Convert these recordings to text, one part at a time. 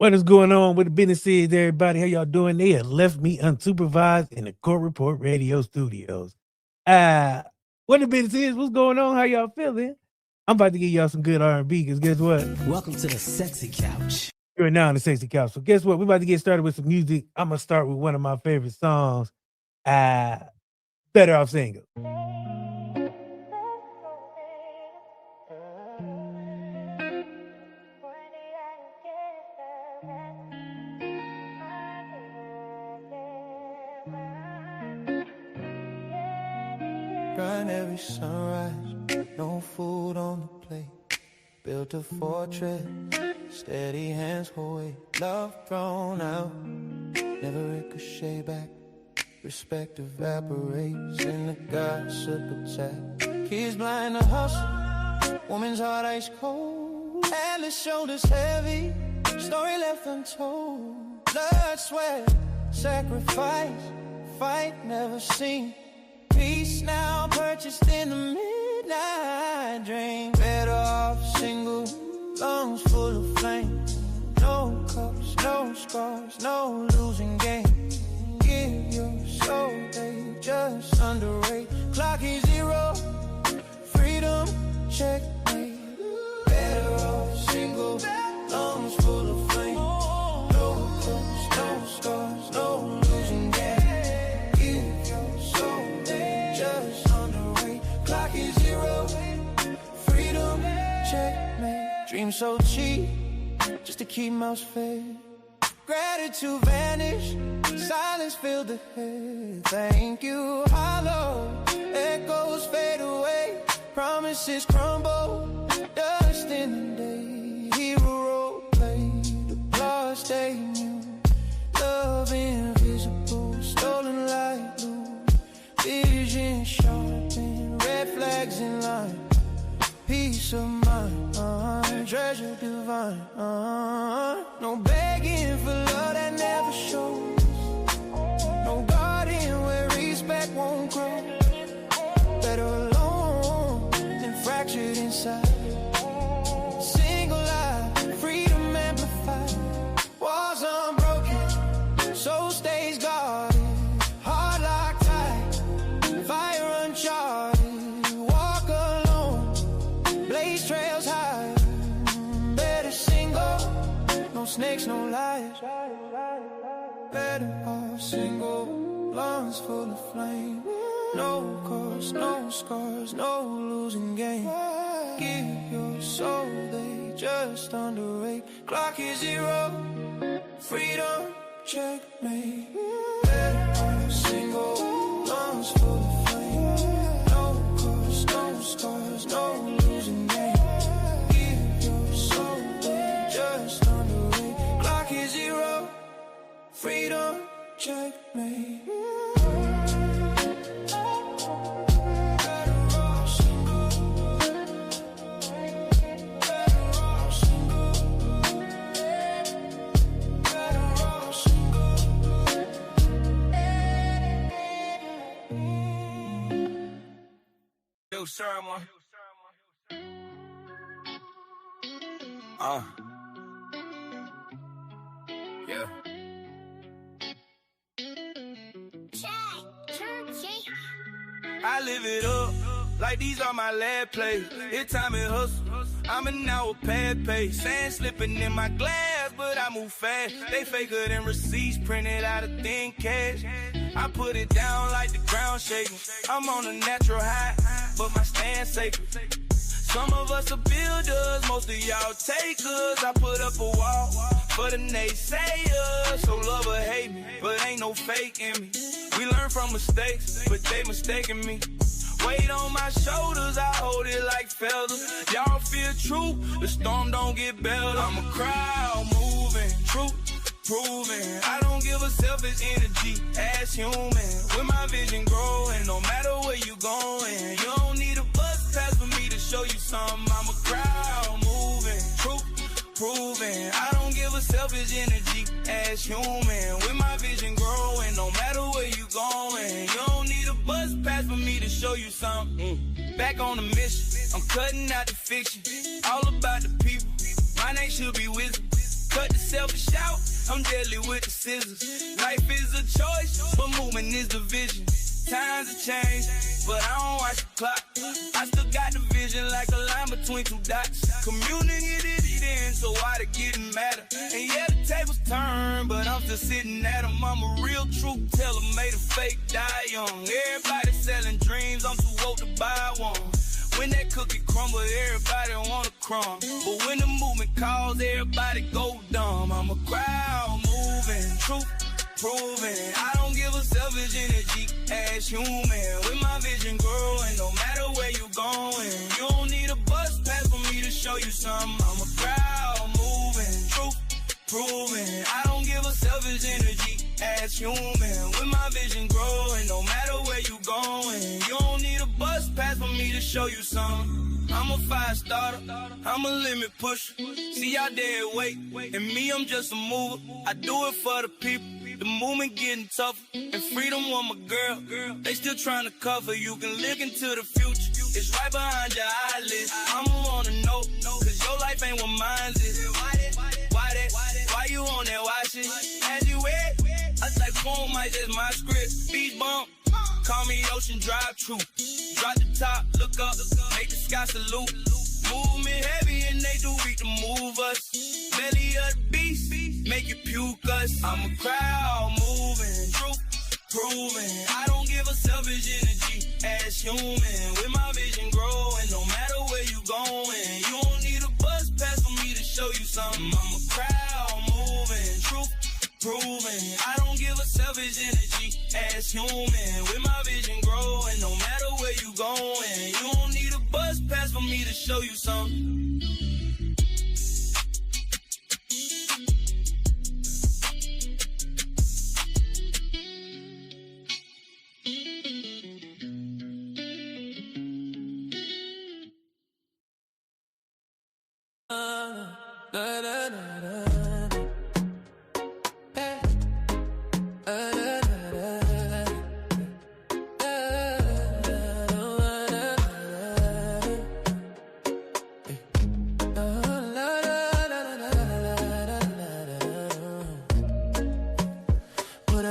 What is going on with the business is, everybody? How y'all doing? They have left me unsupervised in the Court Report Radio Studios. What the business is, what's going on? How y'all feeling? I'm about to give y'all some good R&B, because guess what? Welcome to the Sexy Couch. You're now on the Sexy Couch. So guess what? We're about to get started with some music. I'm going to start with one of my favorite songs, Better Off Single. Grind every sunrise, no food on the plate. Built a fortress, steady hands hold weight. Love thrown out, never ricochet back. Respect evaporates in the gossip attack. Kids blind to hustle, woman's heart ice cold. Atlas shoulders heavy, story left untold. Blood, sweat, sacrifice, fight never seen. Peace now purchased in the midnight dream. Better off single, lungs full of flame. No cups, no scars, no losing game. Give your soul, they just underrate. Clock is zero, freedom, checkmate. Better off single, lungs full of flame. No cups, no scars, no losing game. Give your soul, just underrate. Clock is zero, freedom, checkmate. Dream so cheap, just to keep mouths fed. Gratitude vanish, silence filled the head. Thank you, hollow, echoes fade away. Promises crumble, dust in the day. Hero role played, applause stay new. Love invisible, stolen light blue. Vision sharpened, red flags in line. Peace of mind, treasure divine. No begging for love that never shows. No guarding where respect won't grow. Better alone than fractured inside. Single life, freedom amplified. Walls unbroken, soul stays guarded. Heart locked tight, fire uncharted. Walk alone, blaze trails high. Better single, no snakes, no liars. Better off single, lungs full of flame. No cost, no scars, no losing game. Give your soul, they just underrate. Clock is zero, freedom, checkmate. Better off single, lungs full of flame. No cost, no scars, no losing game. Give your soul, they just underrate. Clock is zero, freedom, checkmate. Yo, Sherman. Yeah. I live it up like these are my lab plays. It's time and hustle. I'm an hour pad pay. Sand slipping in my glass, but I move fast. They faker than receipts printed out of thin cash. I put it down like the ground shaking. I'm on a natural high, but my stand's sacred. Some of us are builders, most of y'all takers. I put up a wall for the naysayers. So love or hate me, but ain't no fake in me. We learn from mistakes, but they mistaken me. Weight on my shoulders, I hold it like feathers. Y'all feel true, the storm don't get better. I'm a crowd moving, truth proving. I don't give a selfish energy as human. With my vision growing, no matter where you going. You don't need a bus pass for me to show you something. I'm a crowd moving, truth proving. I don't give a selfish energy as human. With my vision growing, no matter where you going. You don't need a bus pass for me to show you something. Back on the mission, I'm cutting out the fiction. All about the people, my name should be wisdom. Cut the selfish I'm deadly with the scissors. Life is a choice, but movement is the vision. Times have changed, but I don't watch the clock. I still got the vision like a line between two dots. Community did it in, so why they getting madder? And yeah, the tables turn, but I'm still sitting at them. I'm a real truth teller, made a fake die young. Everybody selling dreams, I'm too old to buy one. When that cookie crumble, everybody want a crumb. But when the movement calls, everybody go dumb. I'm a crowd moving, truth proving. I don't give a selfish energy as human. With my vision growing, no matter where you going. You don't need a bus pass for me to show you something. I'm a crowd moving, truth proving. I don't give a selfish energy as human. With my vision growing, no matter where you going. You don't need a bus pass for me to show you something. I'm a fire starter, I'm a limit pusher. See y'all dead weight, and me, I'm just a mover. I do it for the people. The movement getting tougher, and freedom on my girl. They still trying to cover. You can look into the future. It's right behind your eyelids. I'ma wanna know, cause your life ain't what mine is. Why you on that watch it? As you wet, I like phone mic, that's my script. Beach bump, call me Ocean Drive True. Drop the top, look up, make the sky salute. Movement heavy and they do weak to move us. Belly of the beast, make it puke us. I'm a crowd moving, truth proving. I don't give a selfish energy as human. With my vision growing, no matter where you going. You don't need a bus pass for me to show you something. I'm a crowd moving, truth proving. I don't give a selfish energy as human. With my vision growing, no matter where you going. You don't need a bus pass for me to show you something.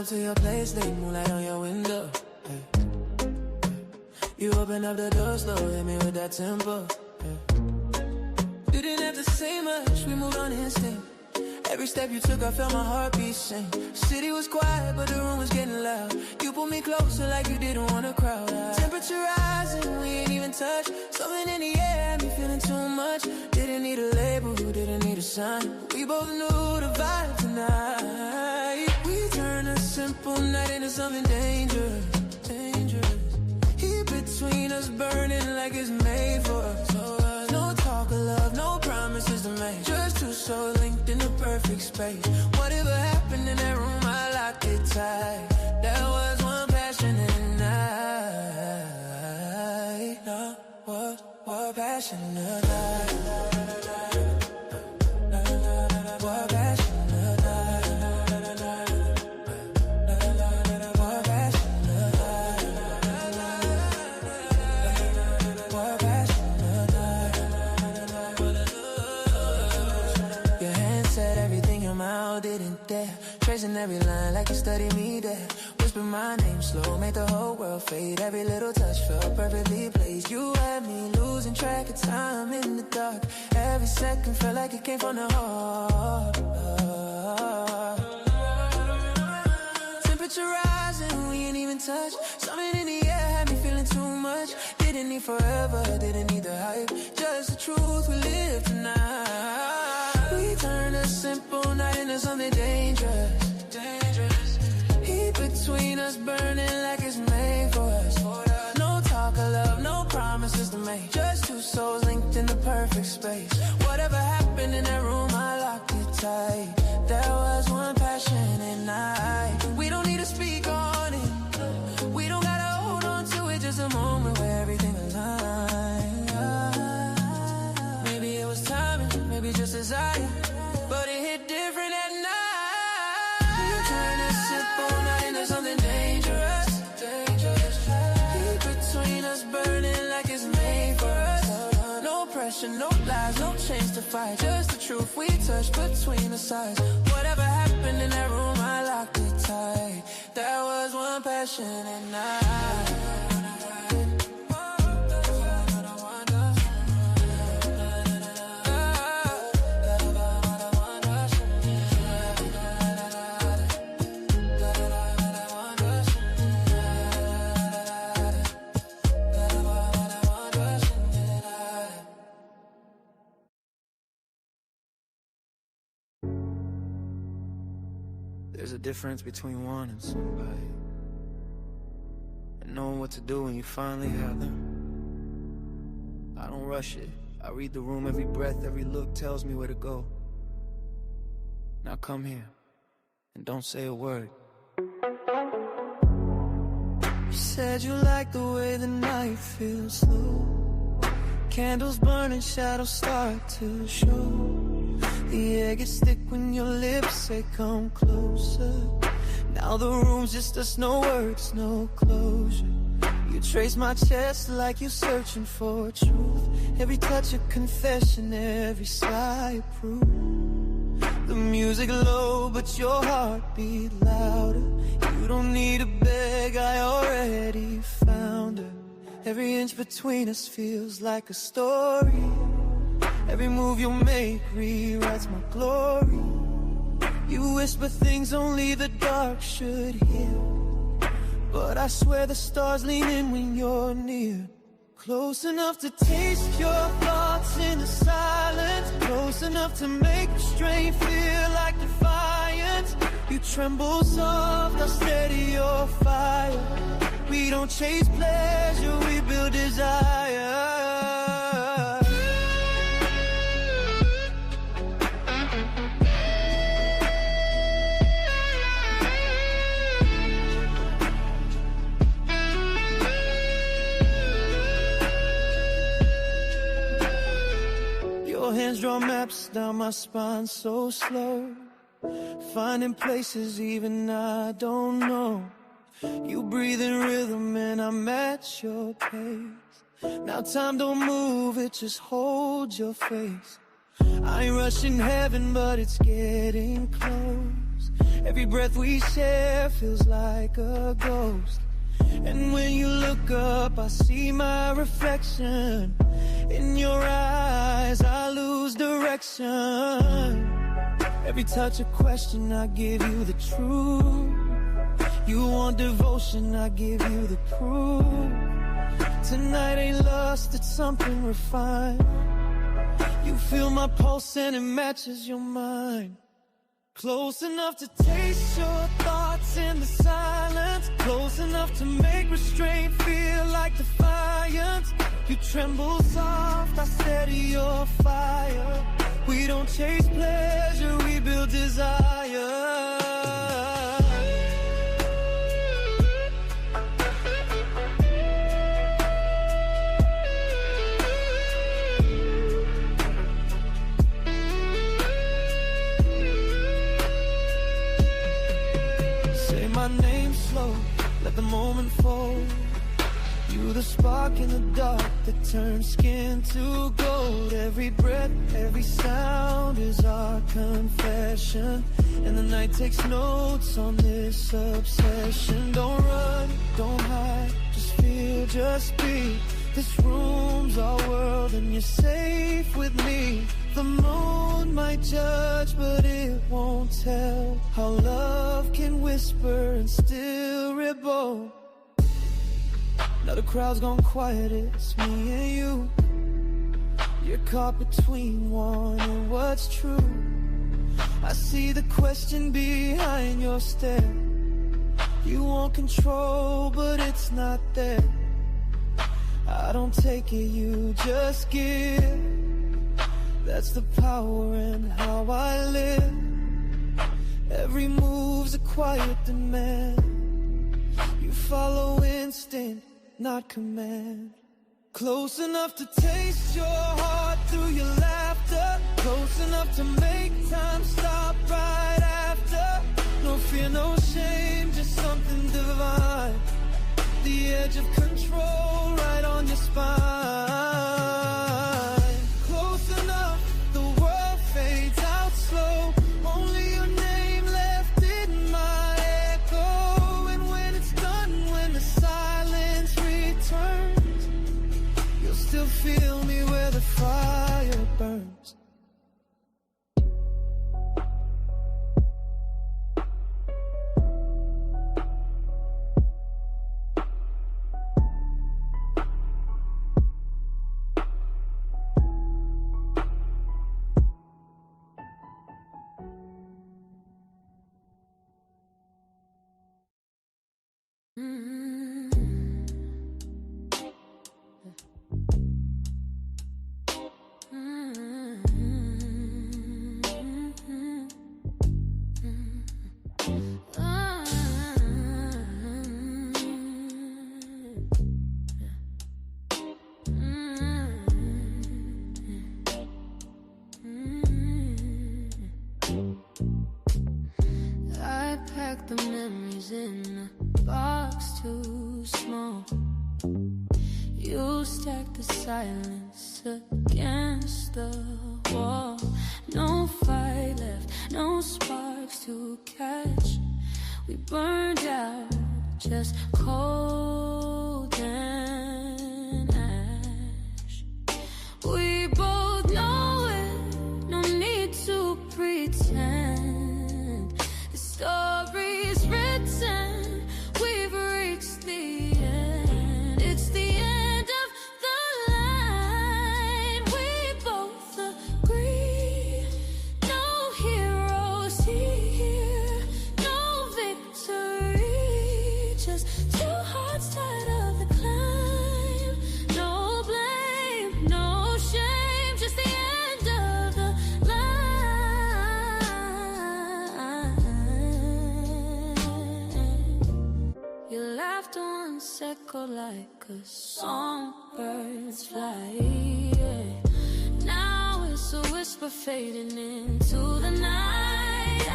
To your place, late moonlight on your window. Hey. You open up the door slow, hit me with that tempo. Hey. Didn't have to say much, we moved on instinct. Every step you took, I felt my heartbeat sing. City was quiet, but the room was getting loud. You pulled me closer like you didn't want a crowd out. Temperature rising, we ain't even touched. Something in the air had me feeling too much. Didn't need a label, didn't need a sign. We both knew the vibe tonight. We turned a simple night into something dangerous, dangerous. Heat between us burning like it's made for us. No talk of love, no promises to make. Just two souls linked in the perfect space. Whatever happened in that room, I locked it tight. That was one passionate night. No, was one passionate night. One passionate night. Didn't dare, tracing every line like you studied me there. Whisper my name slow, make the whole world fade. Every little touch felt perfectly placed. You had me losing track of time in the dark. Every second felt like it came from the heart. Temperature rising, we ain't even touched. Something in the air had me feeling too much. Didn't need forever, didn't need the hype. Just the truth, we live tonight. We turned a simple night into something dangerous, dangerous. Heat between us burning like it's made for us. No talk of love, no promises to make. Just two souls linked in the perfect space. Whatever happened in that room, I locked it tight. There was one passionate night. We don't need to speak on it. We don't gotta hold on to it. Just a moment where everything aligned. Maybe it was timing, maybe just desire. But it hit different at night. You turn a simple night into something dangerous, dangerous. Heat between us burning like it's made for us. No pressure, no lies, no chains to fight, just the truth we touch between the sides. Whatever happened in that room, I locked it tight. That was one passionate night. There's a difference between wanting somebody and knowing what to do when you finally have them. I don't rush it. I read the room, every breath, every look tells me where to go. Now come here and don't say a word. You said you like the way the night feels slow. Candles burning, shadows start to show. The air gets thick when your lips say come closer. Now the room's just us, no words, no closure. You trace my chest like you're searching for truth. Every touch a confession, every sigh a proof. The music low, but your heart beat louder. You don't need to beg, I already found her. Every inch between us feels like a story. Every move you make rewrites my glory. You whisper things only the dark should hear, but I swear the stars lean in when you're near. Close enough to taste your thoughts in the silence. Close enough to make restraint feel like defiance. You tremble soft, I steady your fire. We don't chase pleasure, we build desire. Hands draw maps down my spine so slow, finding places even I don't know. You breathe in rhythm and I match your pace. Now time don't move, it just holds your face. I ain't rushing heaven, but it's getting close. Every breath we share feels like a ghost. And when you look up, I see my reflection. In your eyes, I lose direction. Every touch a question, I give you the truth. You want devotion, I give you the proof. Tonight ain't lust, it's something refined. You feel my pulse and it matches your mind. Close enough to taste your thoughts in the silence. Close enough to make restraint feel like defiance. You tremble soft, I steady your fire. We don't chase pleasure, we build desire. My name slow, let the moment fold. You the spark in the dark that turns skin to gold. Every breath, every sound is our confession. And the night takes notes on this obsession. Don't run, don't hide, just feel, just be. This room's our world and you're safe with me. The moon might judge, but it won't tell how love can whisper and still rebel. Now the crowd's gone quiet, it's me and you. You're caught between wanting what's true. I see the question behind your stare. You want control, but it's not there. I don't take it, you just give. That's the power in how I live. Every move's a quiet demand. You follow instinct, not command. Close enough to taste your heart through your laughter. Close enough to make time stop right after. No fear, no shame, just something divine. The edge of control right on your spine. Close enough the memories in a box too small. You stack the silence against the wall. No fight left, no sparks to catch. We burned out, just cold and ash. We both know it, no need to pretend. The story's written, we've reached the end. It's the end of the line. We both agree, no heroes here, no victory, just two hearts tied of the climb. No blame, no shame, just the end of the line. Your laughter once echoed like a song, birds fly, yeah. Now it's a whisper fading into the night.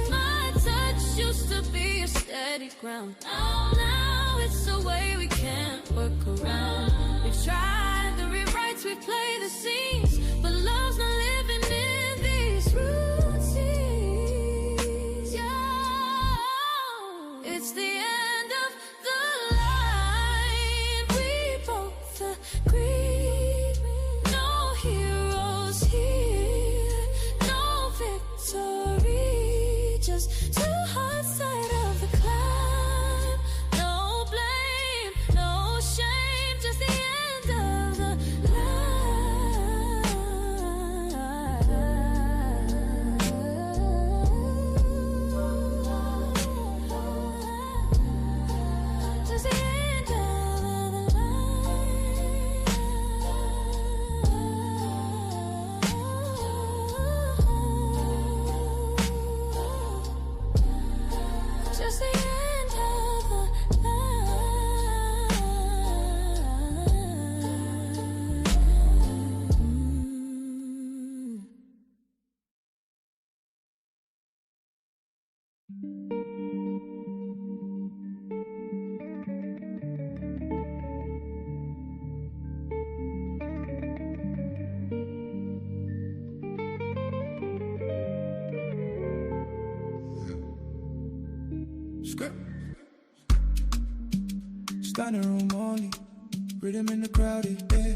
My touch used to be a steady ground. Now it's a way we can't work around. We've tried the rewrites, we play the scenes, but love's not living in these routines. Yeah, it's the end of the line. We both agree, no heroes here, no victory, just two hearts side of the climb. No blame, no shame, just the end of the line. Just the end of the line. Just the end of the line. Script. Standing room only, rhythm in the crowded air.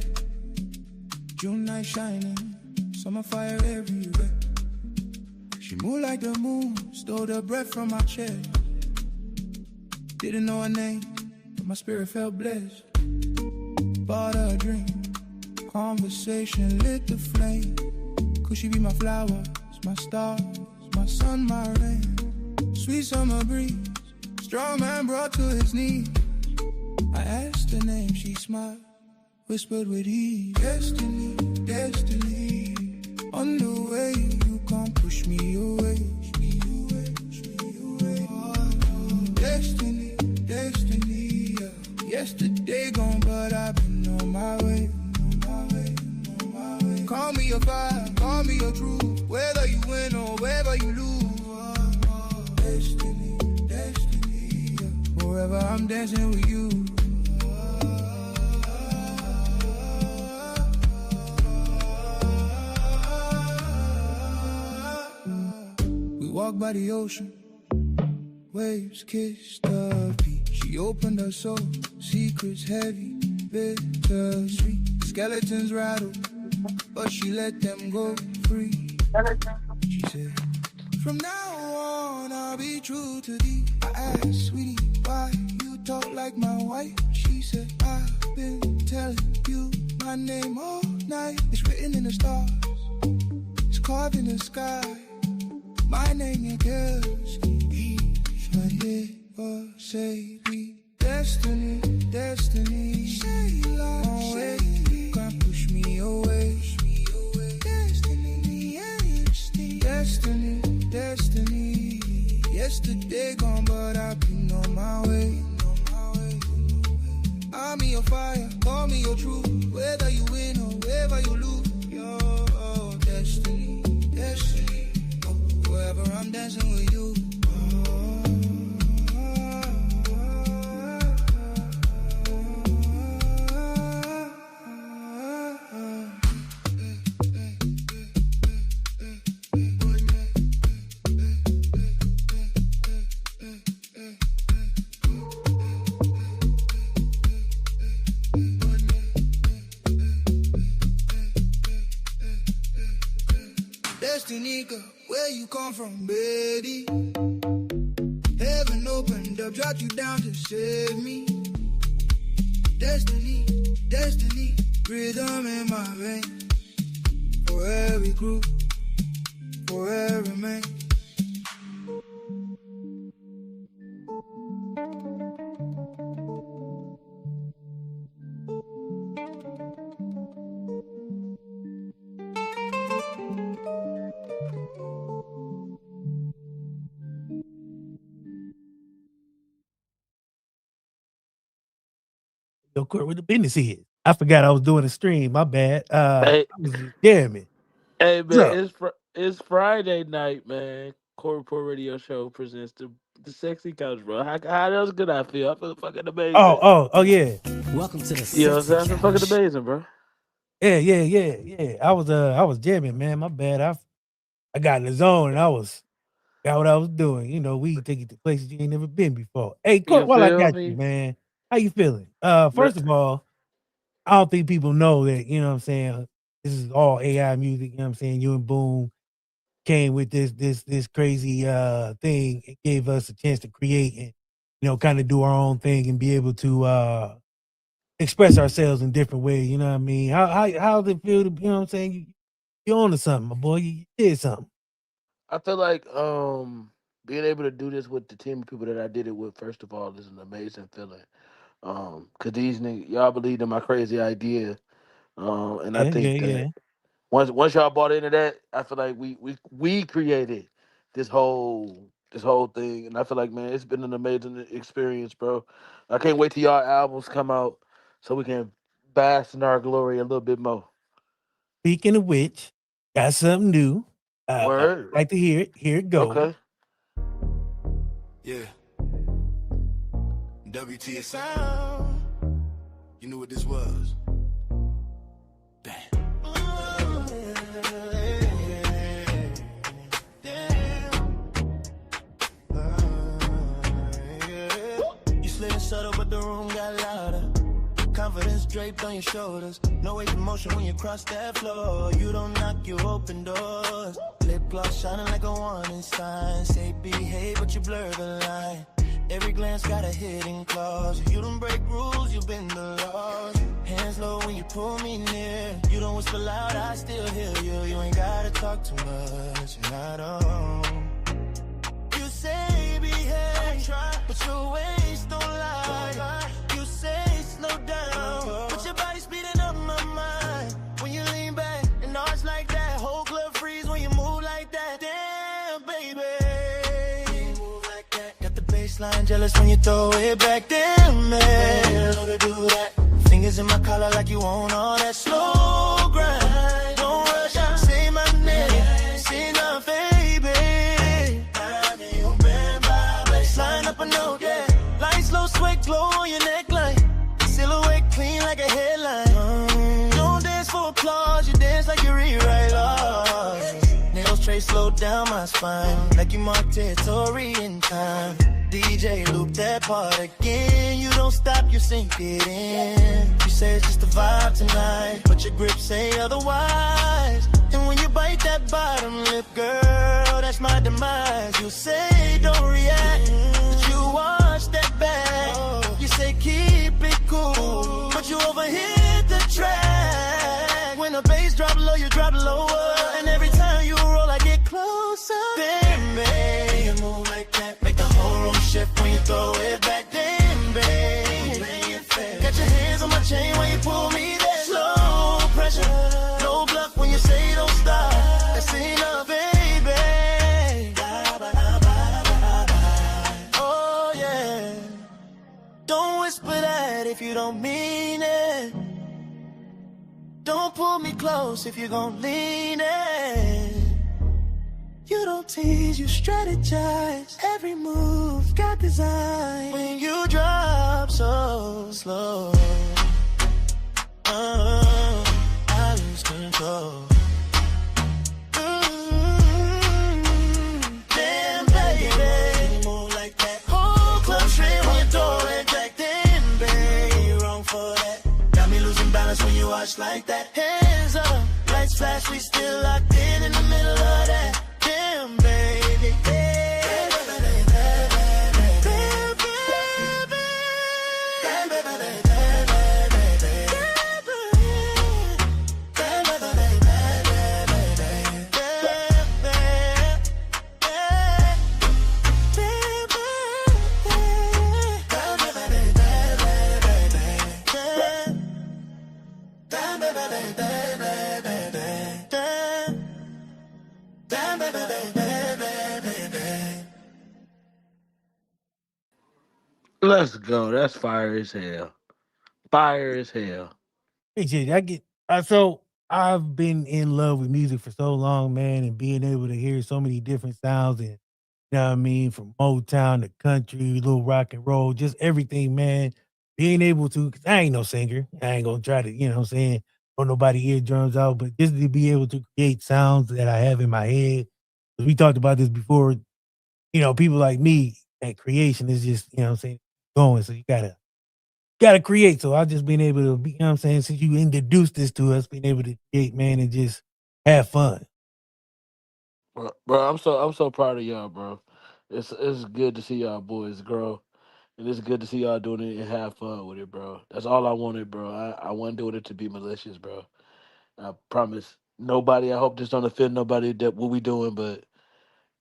June night shining, summer fire everywhere. She moved like the moon, stole the breath from my chest. Didn't know her name, but my spirit felt blessed. Bought her a drink, conversation lit the flame. Could she be my flowers, my stars, my sun, my rain? Sweet summer breeze, strong man brought to his knees. I asked her name, she smiled, whispered with ease. Destiny, destiny, on the way, you can't push me away. Destiny, destiny, yeah. Yesterday gone, but I've been on my way. Call me your fire, call me your truth. Whether you win or whether you lose. Destiny, destiny, yeah. Forever I'm dancing with you. We walk by the ocean, waves kiss the beach. She opened her soul, secrets heavy, bittersweet. Skeletons rattle, but she let them go free. She said, from now on I'll be true to thee. I asked, sweetie, why you talk like my wife? She said, I've been telling you my name all night. It's written in the stars, it's carved in the sky. My name is Kelski. I never say we. Destiny, destiny. Say like way, you can't push me away. Destiny, destiny, destiny. Yesterday gone, but I've been on my way. I'm in your fire, call me your truth. Whether you win or whether you lose, your destiny, destiny. Wherever I'm dancing with you. Destiny, girl, where you come from, baby? Heaven opened up, dropped you down to save me. Destiny, destiny, rhythm in my vein. For every group, for every man. Yo, Court, what the business is? I forgot I was doing a stream. My bad. Hey, I was jamming. hey, What's up? man, it's Friday night, man. Core Report Radio Show presents the Sexy Couch, bro. How else could I feel? I feel fucking amazing. Oh, yeah. Welcome to the You know what I'm sexy saying? I feel fucking couch. amazing, bro. Yeah. I was jamming, man. My bad. I got in the zone and I got what I was doing. You know, we take you to places you ain't never been before. Hey, Court, You while I feel got me? you, man, how you feeling? First Man, of all, I don't think people know that, you know what I'm saying, this is all AI music, you know what I'm saying? You and Boom came with this crazy thing. It gave us a chance to create and, you know, kind of do our own thing and be able to express ourselves in different ways, you know what I mean? How does it feel to, you know what I'm saying? You on to something, my boy. You did something. I feel like being able to do this with the team of people that I did it with, first of all, is an amazing feeling. Cause these niggas, y'all believed in my crazy idea. And I think Yeah. that once y'all bought into that, I feel like we created this whole thing, and I feel like, man, it's been an amazing experience, bro. I can't wait till y'all albums come out so we can bask in our glory a little bit more. Speaking of which, got something new. Word. Like to hear it. Here it goes. Okay. Yeah. WTS sound. You knew what this was. Bang. You slid subtle, but the room got louder. Confidence draped on your shoulders. No wave of motion when you cross that floor. You don't knock, you open doors. Lip gloss shining like a warning sign. Say behave, but you blur the line. Every glance got a hidden clause. You don't break rules, you bend the laws. Hands low when you pull me near. You don't whisper loud, I still hear you. You ain't gotta talk too much, and I don't. You say behave, but your ways don't lie. You say slow down, but your body speeding up my mind. When you lean back and arch like that, whole club freeze when you move like that. Damn, baby, you move like that. Got the baseline jealous when you throw it back. Damn, man, know to do that. Fingers in my collar like you want all that slow grind. Don't rush, say my name, say nothing, baby. Line up a note, yeah. Light slow sweat glow on your neckline. Silhouette clean like a headline. Don't dance for applause, you dance like you rewrite laws. Nails trace slow down my spine, like you mark territory in time. DJ loop that part again. You don't stop, you sink it in. You say it's just a vibe tonight, but your grip say otherwise. And when you bite that bottom lip, girl, that's my demise. You say don't react, but you watch that back. You say keep it cool, but you overhit the track. When the bass drop low, you drop lower. And every time you roll, I get closer. Damn, babe, you move like that, make the whole room shift when you throw it back. Damn, babe, got your hands on my chain when you pull me there. Slow pressure, no bluff when you say don't stop. That's enough, baby. Oh yeah, don't whisper that if you don't mean it. Don't pull me close if you're gon' lean it. You don't tease, you strategize. Every move got design. When you drop so slow, I lose control. Damn, baby, move like that. Whole club straight when you throw it back. Damn, baby, you wrong for that. Got me losing balance when you watch like that. Hands up, lights flash, we still locked in the middle of that. Let's go. That's fire as hell. Fire as hell. Appreciate it. I get so I've been in love with music for so long, man, and being able to hear so many different sounds and you know what I mean, from Motown to country, little rock and roll, just everything, man. Being able to, cause I ain't no singer. I ain't gonna try to, you know what I'm saying, throw nobody eardrums out, but just to be able to create sounds that I have in my head. 'Cause we talked about this before, you know, people like me, that creation is just, you know what I'm saying, going. So you gotta create. So I've just been able to be, you know what I'm saying, since you introduced this to us, being able to create, man, and just have fun. Bro, I'm so proud of y'all, bro. It's good to see y'all boys grow. And it's good to see y'all doing it and have fun with it, bro. That's all I wanted, bro. I wasn't doing it to be malicious, bro. I promise nobody. I hope this don't offend nobody that what we doing, but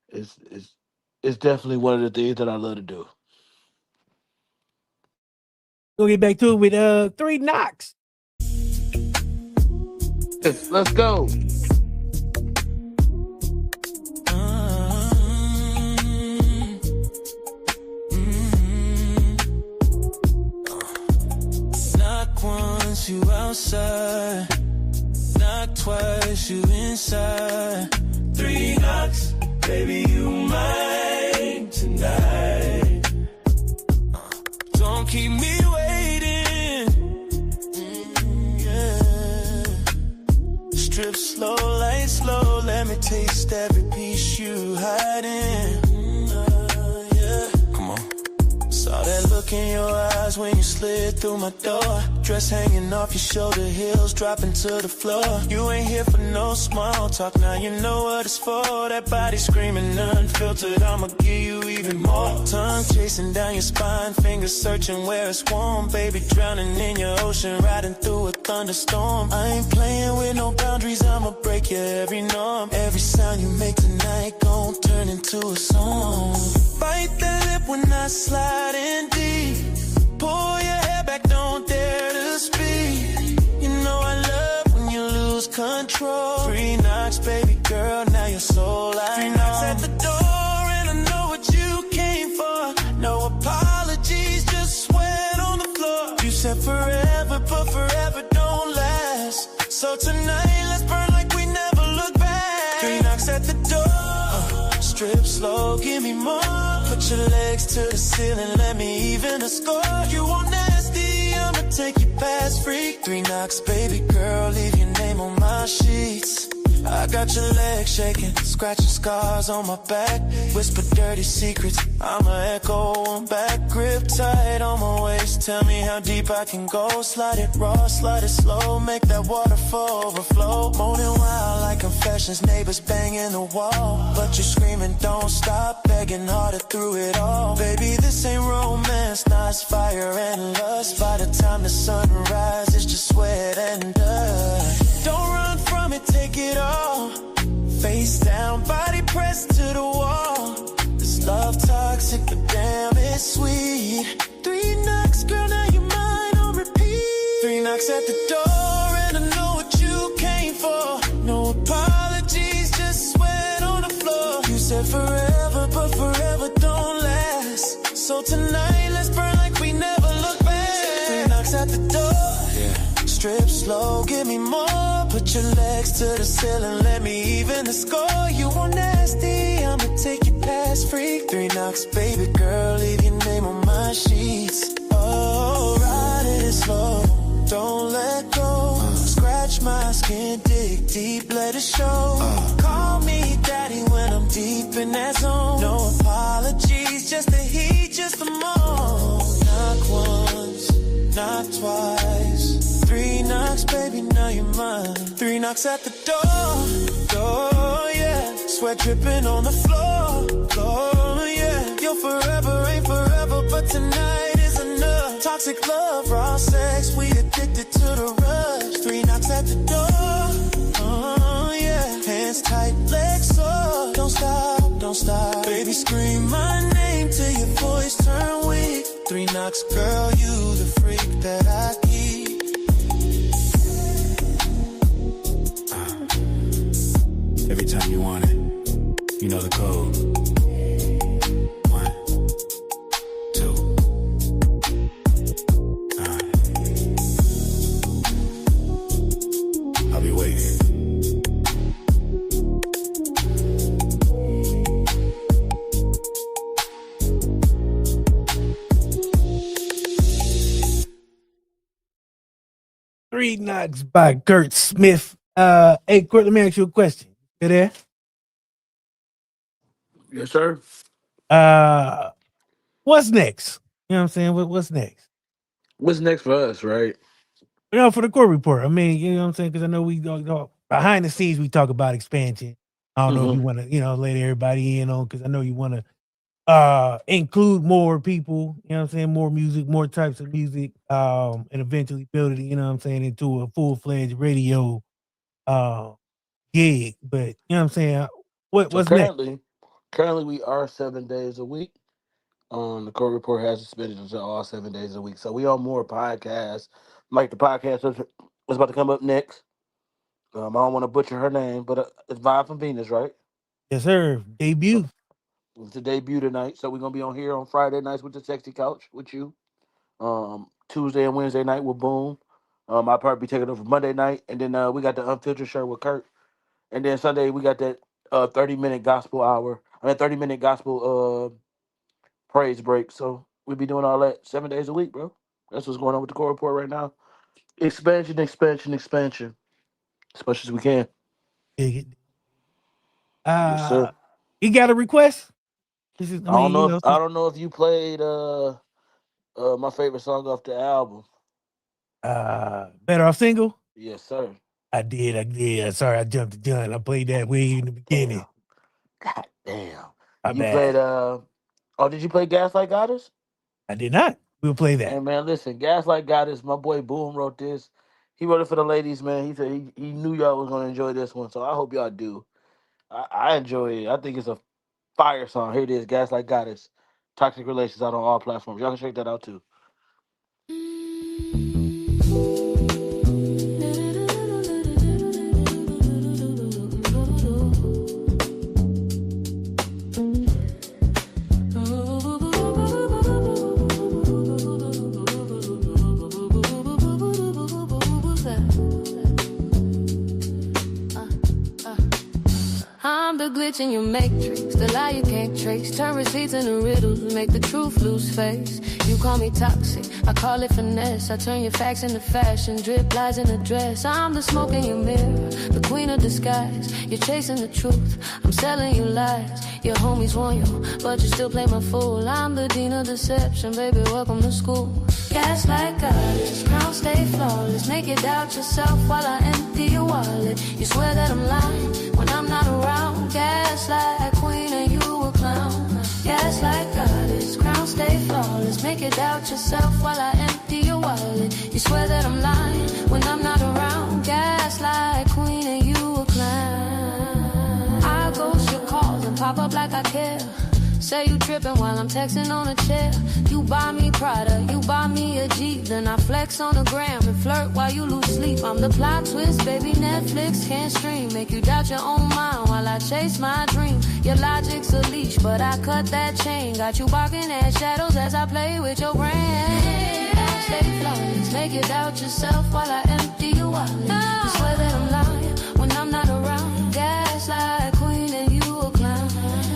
it's it's it's definitely one of the things that I love to do. We'll get back to it with 3 knocks. Let's go. Knock once, you outside. Knock twice, you inside. 3 knocks, baby, you mine tonight. Don't keep me waiting. Yeah. Strip slow, light slow. Let me taste every piece you hiding. Yeah. Come on. Saw that look in your eyes when you slid through my door. Dress hanging off your shoulder, heels dropping to the floor. You ain't here for no small talk, now you know what it's for. That body screaming unfiltered, I'ma give you even more. Tongue chasing down your spine, fingers searching where it's warm. Baby drowning in your ocean, riding through a thunderstorm. I ain't playing with no boundaries, I'ma break your every norm. Every sound you make tonight gon' turn into a song. Bite that lip when I slide in deep. Pull your hair back, don't dare to speak. You know I love when you lose control. 3 knocks, baby girl, now you're so light. 3 knocks at the door and I know what you came for. No apologies, just sweat on the floor. You said forever, but forever don't last. So tonight, let's burn like we never look back. 3 knocks at the door. Strip slow, give me more. Put your legs to the ceiling, let me even the score. You want nasty, I'ma take you past freak. 3 knocks, baby girl, leave your name on my sheets. I got your legs shaking, scratching scars on my back. Whisper dirty secrets, I'ma echo one back. Grip tight on my waist, tell me how deep I can go. Slide it raw, slide it slow, make that waterfall overflow. Moaning wild like confessions, neighbors banging the wall. But you screaming, don't stop, begging harder through it all. Baby, this ain't romance, nah, it's fire and lust. By the time the sun rises, it's just sweat and dust. Don't run from it, take it all. Face down, body pressed to the wall. This love toxic, but damn, it's sweet. 3 knocks, girl, now you're mine on repeat. 3 knocks at the door, and I know what you came for. No apologies, just sweat on the floor. You said forever, but forever don't last. So tonight, let's burn like we never look back. 3 knocks at the door. Yeah. Strip slow, give me more. Put your legs to the ceiling, let me even the score. You want nasty, I'ma take you past freak. 3 knocks, baby girl, leave your name on my sheets. Oh, ride it slow, don't let go. Scratch my skin, dig deep, let it show. Call me daddy when I'm deep in that zone. No apologies, just the heat, just the moan. Knock once, knock twice. 3 knocks, baby, now you're mine. 3 knocks at the door, yeah. Sweat dripping on the floor, yeah. Your forever ain't forever, but tonight is enough. Toxic love, raw sex, we addicted to the rush. 3 knocks at the door, yeah. Hands tight, legs sore. Don't stop, don't stop. Baby, scream my name till your voice turn weak. 3 knocks, girl, you the freak that I keep. Every time you want it. You know the code. 1, 2. I'll be waiting. Three Knocks by Kurt Smith. Hey, Kurt, let me ask you a question. You there? Yes, sir. What's next? You know what I'm saying? What's next? What's next for us, right? You know, for the court report. I mean, you know what I'm saying? Because I know we behind the scenes we talk about expansion. I don't know if you want to, let everybody in on, because I know you want to include more people, you know what I'm saying, more music, more types of music, and eventually build it, you know what I'm saying, into a full-fledged radio gig. But you know what I'm saying, what's next? Currently we are 7 days a week. The court report has suspended until all 7 days a week. So we on more podcasts. Like the podcast that's about to come up next. I don't want to butcher her name, but it's Vibe from Venus, right? Yes, sir. Debut. It's the debut tonight. So we're gonna be on here on Friday nights with the Sexy Couch with you. Tuesday and Wednesday night with Boom. I'll probably be taking over Monday night, and then we got the Unfiltered Show with Kurt, and then Sunday we got that 30-minute gospel hour. 30-minute gospel praise break. So we'll be doing all that 7 days a week, bro. That's what's going on with the core report right now. Expansion as much as we can. Dig it. Yes, sir. You got a request? I don't know if you played my favorite song off the album. Better Off Single? Yes, sir. I did. Sorry, I jumped the gun. I played that way in the beginning. God damn. You played did you play Gaslight Goddess? I did not. We'll play that. Hey man, listen, Gaslight Goddess, my boy Boom wrote this. He wrote it for the ladies, man. He said he knew y'all was gonna enjoy this one, so I hope y'all do. I enjoy it. I think it's a fire song. Here it is, Gaslight Goddess. Toxic Relations out on all platforms. Y'all can check that out too. I'm the glitch in your matrix, the lie you can't trace. Turn receipts into riddles, make the truth lose face. You call me toxic, I call it finesse. I turn your facts into fashion, drip lies in a dress. I'm the smoke in your mirror, the queen of disguise. You're chasing the truth, I'm selling you lies. Your homies want you, but you still play my fool. I'm the dean of deception, baby, welcome to school. Gaslight goddess, crown stay flawless. Make you doubt yourself while I empty your wallet. You swear that I'm lying when I'm not around. Gaslight queen and you a clown. Gaslight goddess, crown stay flawless. Make you doubt yourself while I empty your wallet. You swear that I'm lying when I'm not around. Gaslight queen and you a clown. I ghost your calls and pop up like I care. Say you tripping while I'm texting on a chair. You buy me Prada, you buy me a Jeep. Then I flex on the gram and flirt while you lose sleep. I'm the plot twist, baby, Netflix can't stream. Make you doubt your own mind while I chase my dream. Your logic's a leash, but I cut that chain. Got you barking at shadows as I play with your brain. Stay flawless, make you doubt yourself while I empty your wallet. You swear that I'm lying when I'm not around. Gaslight queen and you a clown.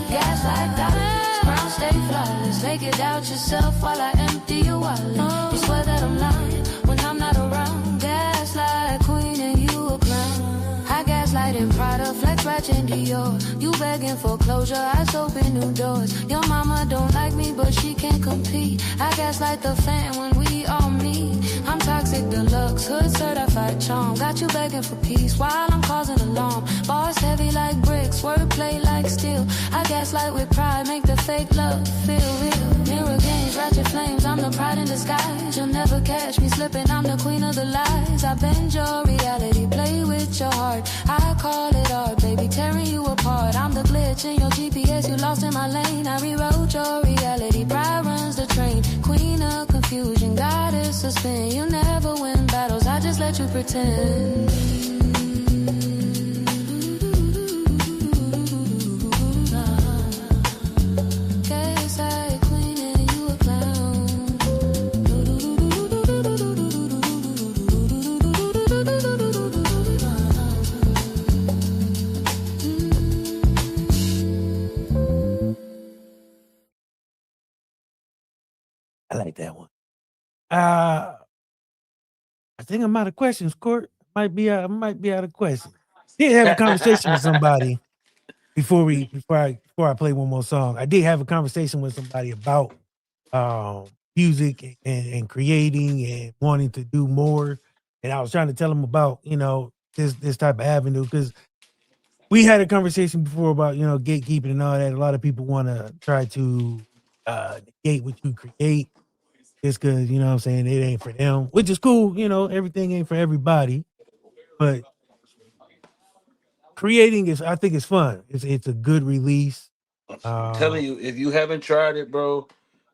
Gaslight goddess, crown stay flawless. Make you doubt yourself while I empty your wallet. You swear that I'm lying when I'm not around. Gaslight queen and you a clown. I gaslight in Prada, flex ratchet and Dior. You begging for closure, eyes open new doors. Your mama don't like me, but she can't compete. I gaslight the fan when we all meet. I'm toxic deluxe, hood certified charm. Got you begging for peace while I'm causing alarm. Bars heavy like bricks, wordplay like steel. I gaslight with pride, make the fake love feel real. Mirror games, ratchet flames, I'm the pride in disguise. You'll never catch me slipping, I'm the queen of the lies. I bend your reality, play with your heart. I call it art, baby, tearing you apart. I'm the glitch in your GPS, you lost in my lane. I rewrote your reality, pride runs the train. Queen of confusion, goddess of spin. You never win battles, I just let you pretend. I like that one. I think I'm out of questions, Court. Might be out of questions. Did have a conversation with somebody before I play one more song. I did have a conversation with somebody about music and creating and wanting to do more. And I was trying to tell them about, this type of avenue, because we had a conversation before about, gatekeeping and all that. A lot of people want to try to negate what you create just because, you know what I'm saying, it ain't for them, which is cool. Everything ain't for everybody, but creating I think it's fun. It's a good release. I'm telling you, if you haven't tried it, bro,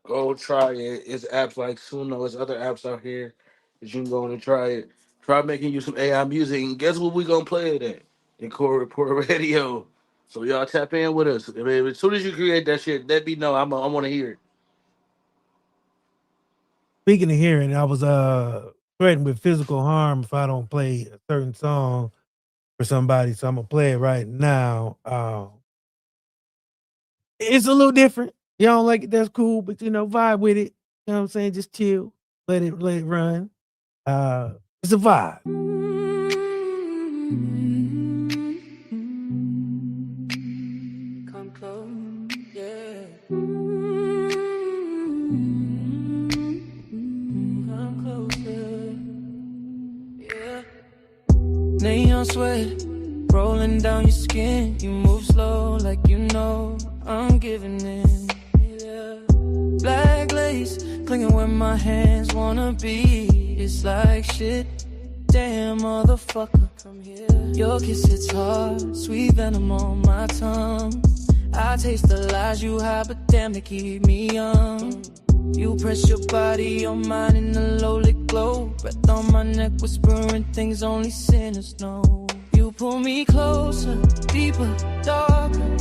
go try it. It's apps like Suno. There's other apps out here that you can go in and try it. Try making you some AI music, and guess what we gonna play it at in Core Report Radio. So y'all tap in with us. I mean, as soon as you create that shit, let me know. I want to hear it. Speaking of hearing, I was threatened with physical harm if I don't play a certain song for somebody, so I'm gonna play it right now. It's a little different. Y'all don't like it, that's cool, but vibe with it. You know what I'm saying? Just chill. Let it run. It's a vibe. Come close, yeah. Come closer, yeah. Neon sweat rolling down your skin. You move slow like you know I'm giving in, yeah. Black lace clinging where my hands wanna be. It's like shit, damn motherfucker, come here. Your kiss hits hard, sweet venom on my tongue. I taste the lies you hide, but damn they keep me young. You press your body on mine in a lowly glow. Breath on my neck whispering things only sinners know. You pull me closer, deeper, darker,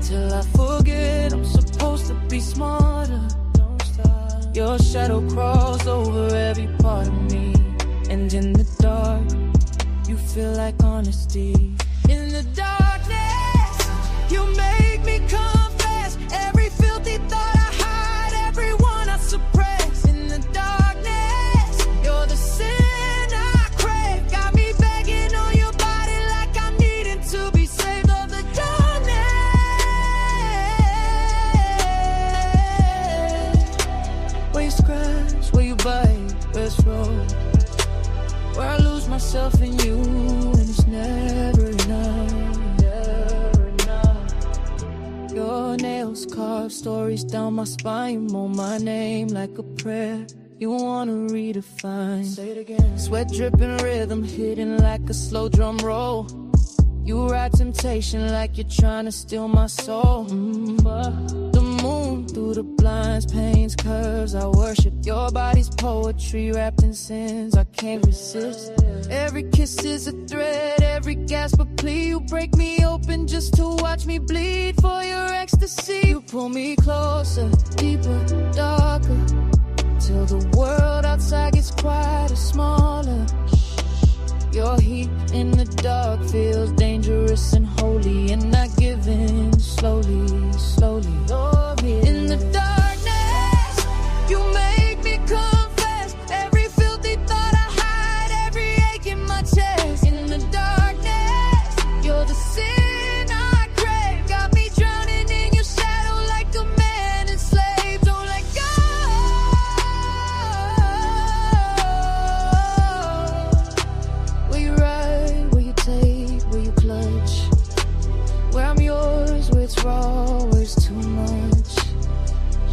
till I forget I'm supposed to be smarter. Don't stop. Your shadow crawls over every part of me, and in the dark, you feel like honesty. In the darkness, you make me confess every filthy thought I hide, every one I suppress. In the darkness, you're the sin I crave. Got me begging on your body like I'm needing to be saved of the darkness. Where you scratch, where you bite, where it's roll, where I lose myself in you, and it's never enough, never enough. Your nails carve stories down my spine. You moan my name like a prayer you wanna redefine. Say it again. Sweat dripping, rhythm hidden like a slow drum roll. You ride temptation like you're trying to steal my soul. But the moon through the blinds paints curves. I worship your body's poetry wrapped in sins I can't resist. Every kiss is a thread, every gasp a plea. You break me open just to watch me bleed for your ecstasy. You pull me closer, deeper, darker, till the world outside gets quieter, smaller. Your heat in the dark feels dangerous and holy, and I give in slowly, slowly. In the darkness, you make me confess every filthy thought I hide, every ache in my chest. In the darkness, you're the sin I crave. Got me drowning in your shadow like a man enslaved. Don't let go. Will you ride, will you take, will you clutch? Where I'm yours, where it's raw, where it's too much,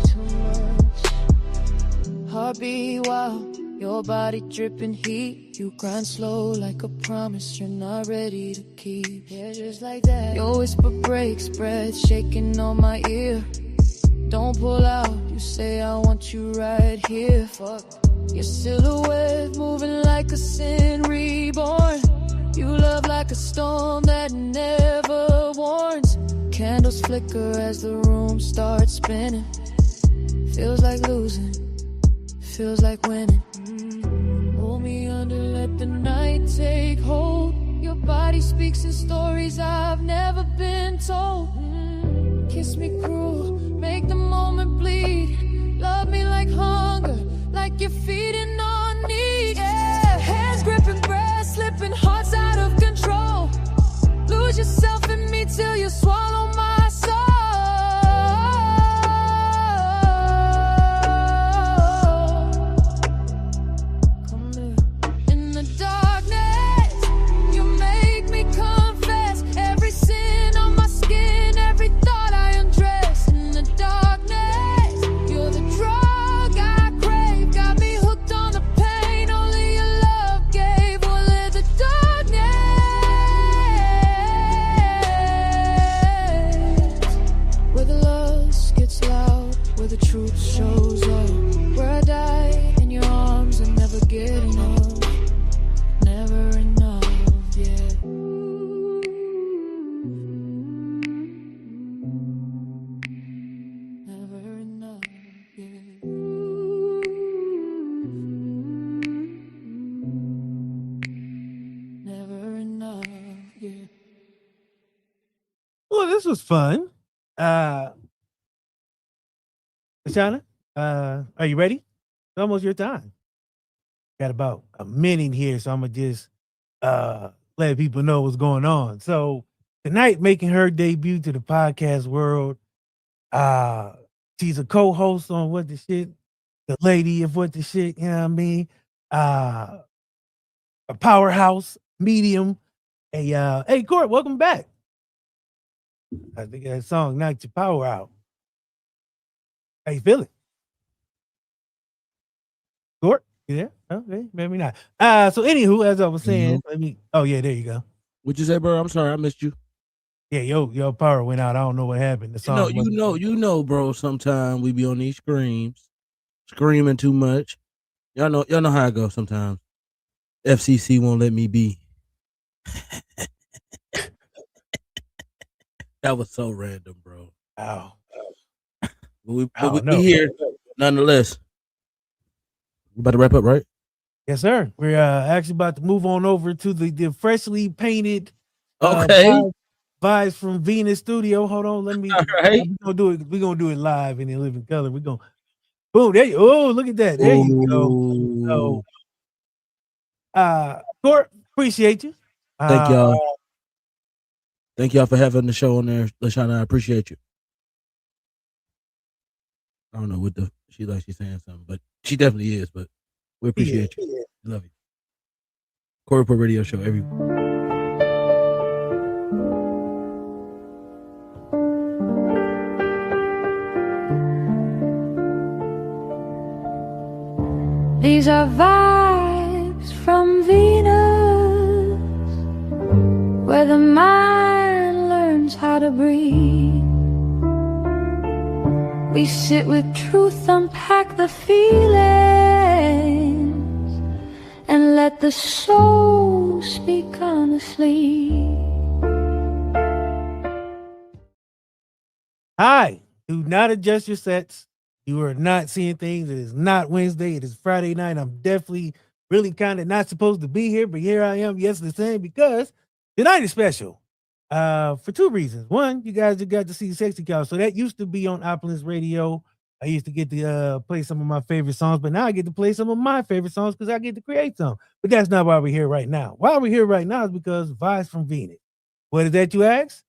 too much. Heartbeat wild, your body dripping heat. You grind slow like a promise you're not ready to keep. Yeah, just like that. Your whisper breaks, breath shaking on my ear. Don't pull out, you say I want you right here. Fuck. Your silhouette moving like a sin reborn. You love like a storm that never warns. Candles flicker as the room starts spinning. Feels like losing, feels like winning. Hold me under, let the night take hold. Your body speaks in stories I've never been told. Kiss me cruel, make the moment bleed. Love me like home. till you swallow my soul. In the darkness, you make me confess every sin on my skin, every thought I undress. In the darkness, you're the drug I crave, got me hooked on the pain only your love gave. Well, in the darkness, where the lust gets loud, where the truth shows up, where I die in your arms and never get enough, never enough, yeah. Never enough, yeah. Never enough, yeah. Well, this was fun. LaShauna, are you ready? It's almost your time. Got about a minute here, so I'm gonna just let people know what's going on. So tonight, making her debut to the podcast world. She's a co-host on What the Shit, the lady of What the Shit, you know what I mean? A powerhouse, medium. Hey, Court, welcome back. I think that song knocked your power out. How you feeling? Court, you there? Okay, maybe not. So anywho, as I was saying, oh yeah, there you go. What'd you say, bro? I'm sorry, I missed you. Yeah, your power went out. I don't know what happened. The song You know, bro. Sometimes we be on these screaming too much. Y'all know how I go sometimes. FCC won't let me be. That was so random, bro. Wow. We here nonetheless. We about to wrap up, right? Yes, sir. We're actually about to move on over to the freshly painted Vibez from Venus Studio. Hold on, let me. All right. We're gonna do it live in the living color. We're gonna boom. There you. Oh, look at that. There you go. So, Court, appreciate you. Thank y'all. Thank y'all for having the show on there, LaShauna. I appreciate you. I don't know what she's saying something, but she definitely is. But we appreciate you. Love you. Core Report Radio Show, everyone. These are vibes from Venus, where the mind learns how to breathe. We sit with truth, unpack the feelings, and let the soul speak honestly. Hi, do not adjust your sets. You are not seeing things. It is not Wednesday. It is Friday night. I'm definitely really kind of not supposed to be here, but here I am. Yes, the same, because tonight is special. For two reasons. One, you guys just got to see Sexy Cow. So that used to be on Opulence Radio. I used to get to play some of my favorite songs, but now I get to play some of my favorite songs because I get to create some. But that's not why we're here right now. Why we're here right now is because Vibez from Venus. What is that, you ask?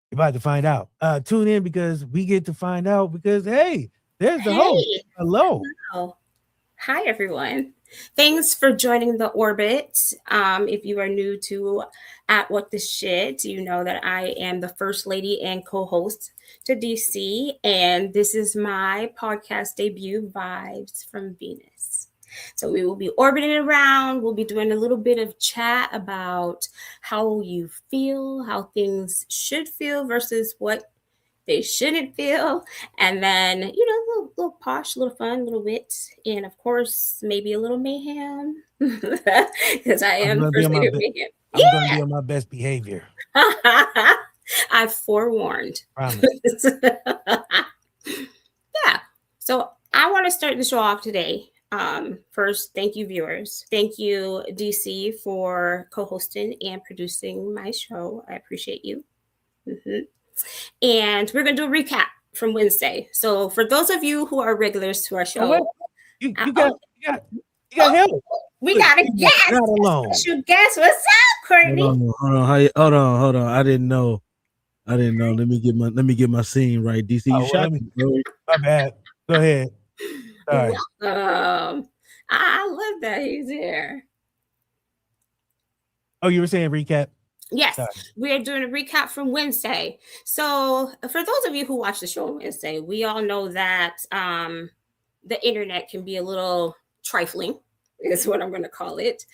You're about to find out. Tune in because we get to find out because, hey, there's the host. Hello. Hi, everyone. Thanks for joining the orbit. If you are new to At What the Shit, you know that I am the first lady and co-host to DC, and this is my podcast debut, Vibez from Venus. So we will be orbiting around. We'll be doing a little bit of chat about how you feel, how things should feel versus what they shouldn't feel. And then, a little posh, a little fun, a little wit. And of course, maybe a little mayhem. Because I am the first lady of mayhem. I'm going to be on my best behavior. I've forewarned. Promise. Yeah. So I want to start the show off today. First, thank you, viewers. Thank you, DC, for co-hosting and producing my show. I appreciate you. Mm-hmm. And we're going to do a recap from Wednesday. So for those of you who are regulars to our show, you got help. We got a guest. Special guest. What's up, Courtney? Hold on. I didn't know. I didn't know. Let me get my scene right. DC, you Oh, well, shot me, bro. my bad. Go ahead. Sorry. Welcome. I love that he's here. Oh, you were saying recap? Yes, Sorry. we are doing a recap from Wednesday. So, for those of you who watch the show on Wednesday, we all know that the internet can be a little trifling, is what I'm going to call it.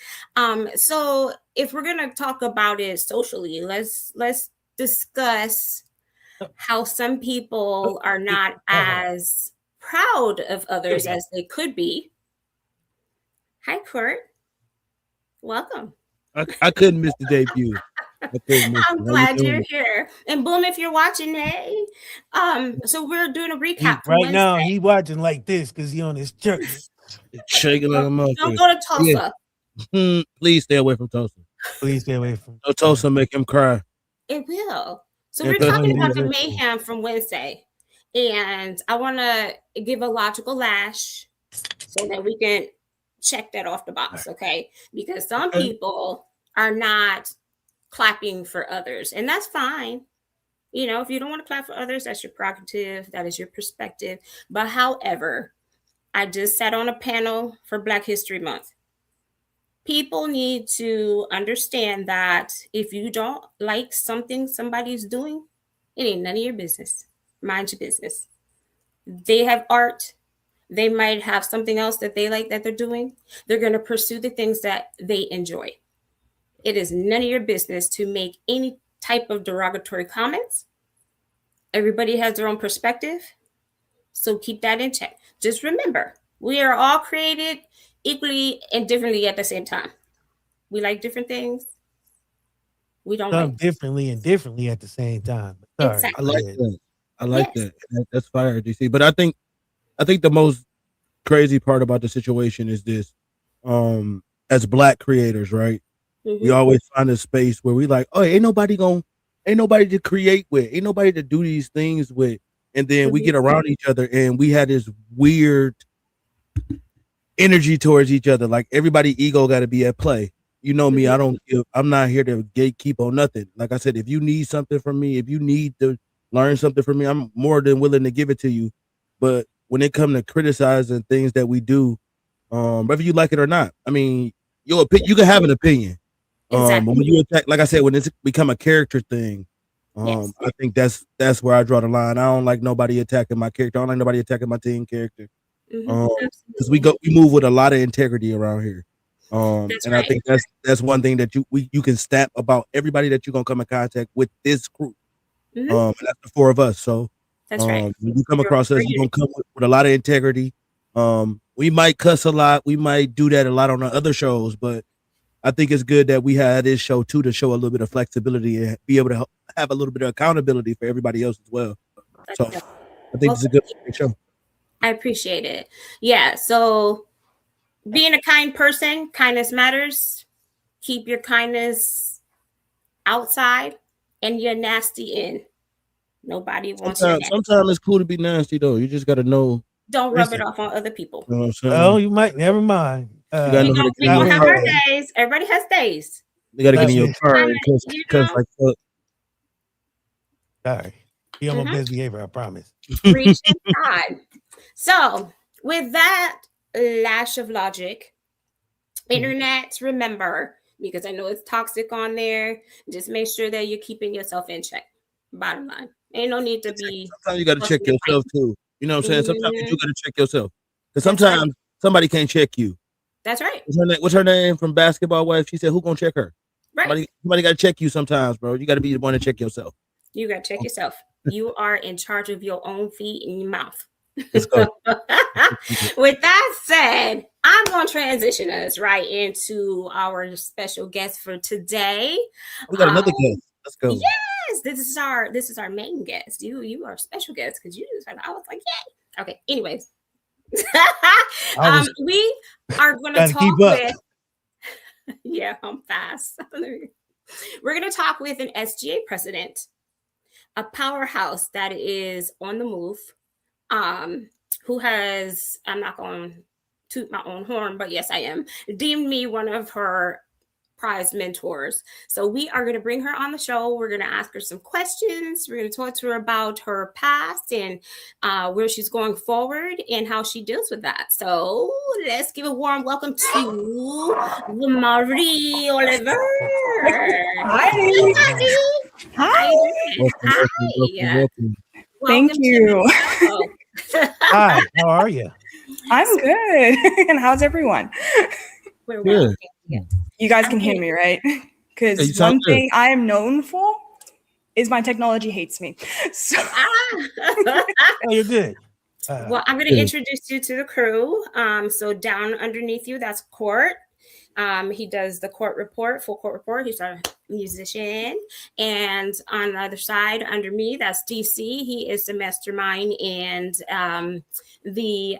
So, if we're going to talk about it socially, let's discuss how some people are not as proud of others as they could be. Hi, Kurt. Welcome. I couldn't miss the debut. I couldn't miss I'm it. How you glad you're doing? here. And Boom, if you're watching, hey. So we're doing a recap from Right now, Wednesday. he watching like this because he on his church. Shaking like a Don't motherfucker. go to Tulsa. Yeah. Please stay away from Tulsa. Please stay away from. No Tulsa make him cry. It will. So Yeah, we're that's talking what about he the said. mayhem from Wednesday. And I want to give a logical lash so that we can check that off the box, okay? Because some people are not clapping for others, and that's fine. You know, if you don't want to clap for others, that's your prerogative, that is your perspective. But however, I just sat on a panel for Black History Month. People need to understand that if you don't like something somebody's doing, it ain't none of your business. Mind your business. They have art. They might have something else that they like that they're doing. They're going to pursue the things that they enjoy. It is none of your business to make any type of derogatory comments. Everybody has their own perspective. So keep that in check. Just remember, we are all created equally and differently at the same time. We like different things. We don't Some like differently and differently at the same time. Sorry. exactly. I like that. I like Yes. that. That's fire, DC. But I think the most crazy part about the situation is this. As Black creators, right? We Mhm. always find a space where we like, oh, ain't nobody to create with, ain't nobody to do these things with. And then we Mhm. get around each other and we had this weird energy towards each other. Like everybody ego got to be at play. You know me, I'm not here to gatekeep on nothing. Like I said, if you need something from me, if you need to learn something from me, I'm more than willing to give it to you. But when it comes to criticizing things that we do, whether you like it or not, I mean, you can have an opinion. But Exactly. when you attack, like I said, when it's become a character thing, Yes. I think that's where I draw the line. I don't like nobody attacking my character. I don't like nobody attacking my team character. Because we move with a lot of integrity around here. That's And I right. think that's one thing that you can stamp about everybody that you're gonna come in contact with this group. Mhm. And that's the four of us. So That's right. when you come You're across us, for you're gonna unity. come with a lot of integrity. We might cuss a lot, we might do that a lot on the other shows, but I think it's good that we had this show too to show a little bit of flexibility and be able to have a little bit of accountability for everybody else as well. So I think Well, it's a good show. I appreciate it. Yeah. So being a kind person, kindness matters. Keep your kindness outside and your nasty in. Nobody wants your nasty. Sometimes it's cool to be nasty though. You just gotta know. Don't rub it off on other people. You know what I'm saying? Oh, you might. Never mind. You gotta know how to We get in gonna your have our car. days. Everybody has days. You gotta get in Let your me- car and You cuss know? like fuck. Sorry. Be on my best behavior, I promise. Reach inside. So, with that lash of logic, internet, remember, because I know it's toxic on there, just make sure that you're keeping yourself in check. Bottom line. Ain't no need to be. Sometimes you gotta check yourself too. You know what I'm saying? Sometimes you do gotta check yourself. Because That's right. sometimes somebody can't check you. That's right. What's her name from Basketball Wife? She said, who gonna check her? Right. Somebody gotta check you sometimes, bro. You gotta be the one to check yourself. You got to check yourself. You are in charge of your own feet and your mouth. Let's go. With that said, I'm going to transition us right into our special guest for today. We got another guest. Let's go. Yes, this is our main guest. You are a special guest because you just I was like, yay. Okay, anyways. We are going to talk with yeah, I'm fast. We're going to talk with an SGA president, a powerhouse that is on the move, who has, I'm not going to toot my own horn, but yes, I am, deemed me one of her prize mentors. So we are going to bring her on the show. We're going to ask her some questions. We're going to talk to her about her past and where she's going forward and how she deals with that. So let's give a warm welcome to Wilmari Oliver. Hi. Hi. Welcome. Thank you. Hi, how are you? I'm good. And how's everyone? We're well. Good. You guys can hear me, right? Yeah, you Because sound one thing I am known for is my technology hates me. So Oh, you're good. Well, I'm going to introduce you to the crew. So down underneath you, that's Court. He does the court report, full court report. He's our musician. And on the other side, under me, that's DC. He is the mastermind and the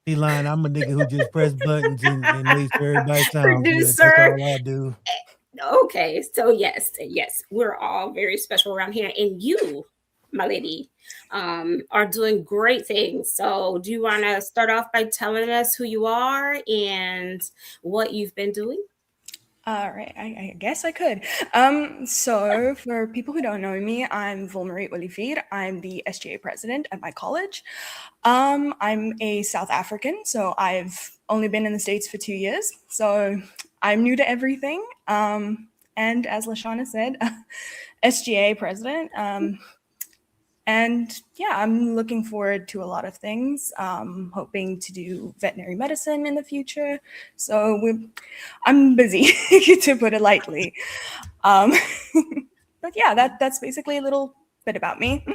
T-Line, I'm a nigga who just press buttons and makes sure everybody sounds good. That's Producer. all I do. Okay, so yes, we're all very special around here. And you, my lady, are doing great things. So do you want to start off by telling us who you are and what you've been doing? all right, I guess I could. So for people who don't know me, I'm Wilmari Oliver. I'm the SGA president at my college. I'm a South African, so I've only been in the States for 2 years. So I'm new to everything. And as LaShauna said, SGA president. And yeah, I'm looking forward to a lot of things. Hoping to do veterinary medicine in the future. So I'm busy, to put it lightly. But yeah, that's basically a little bit about me.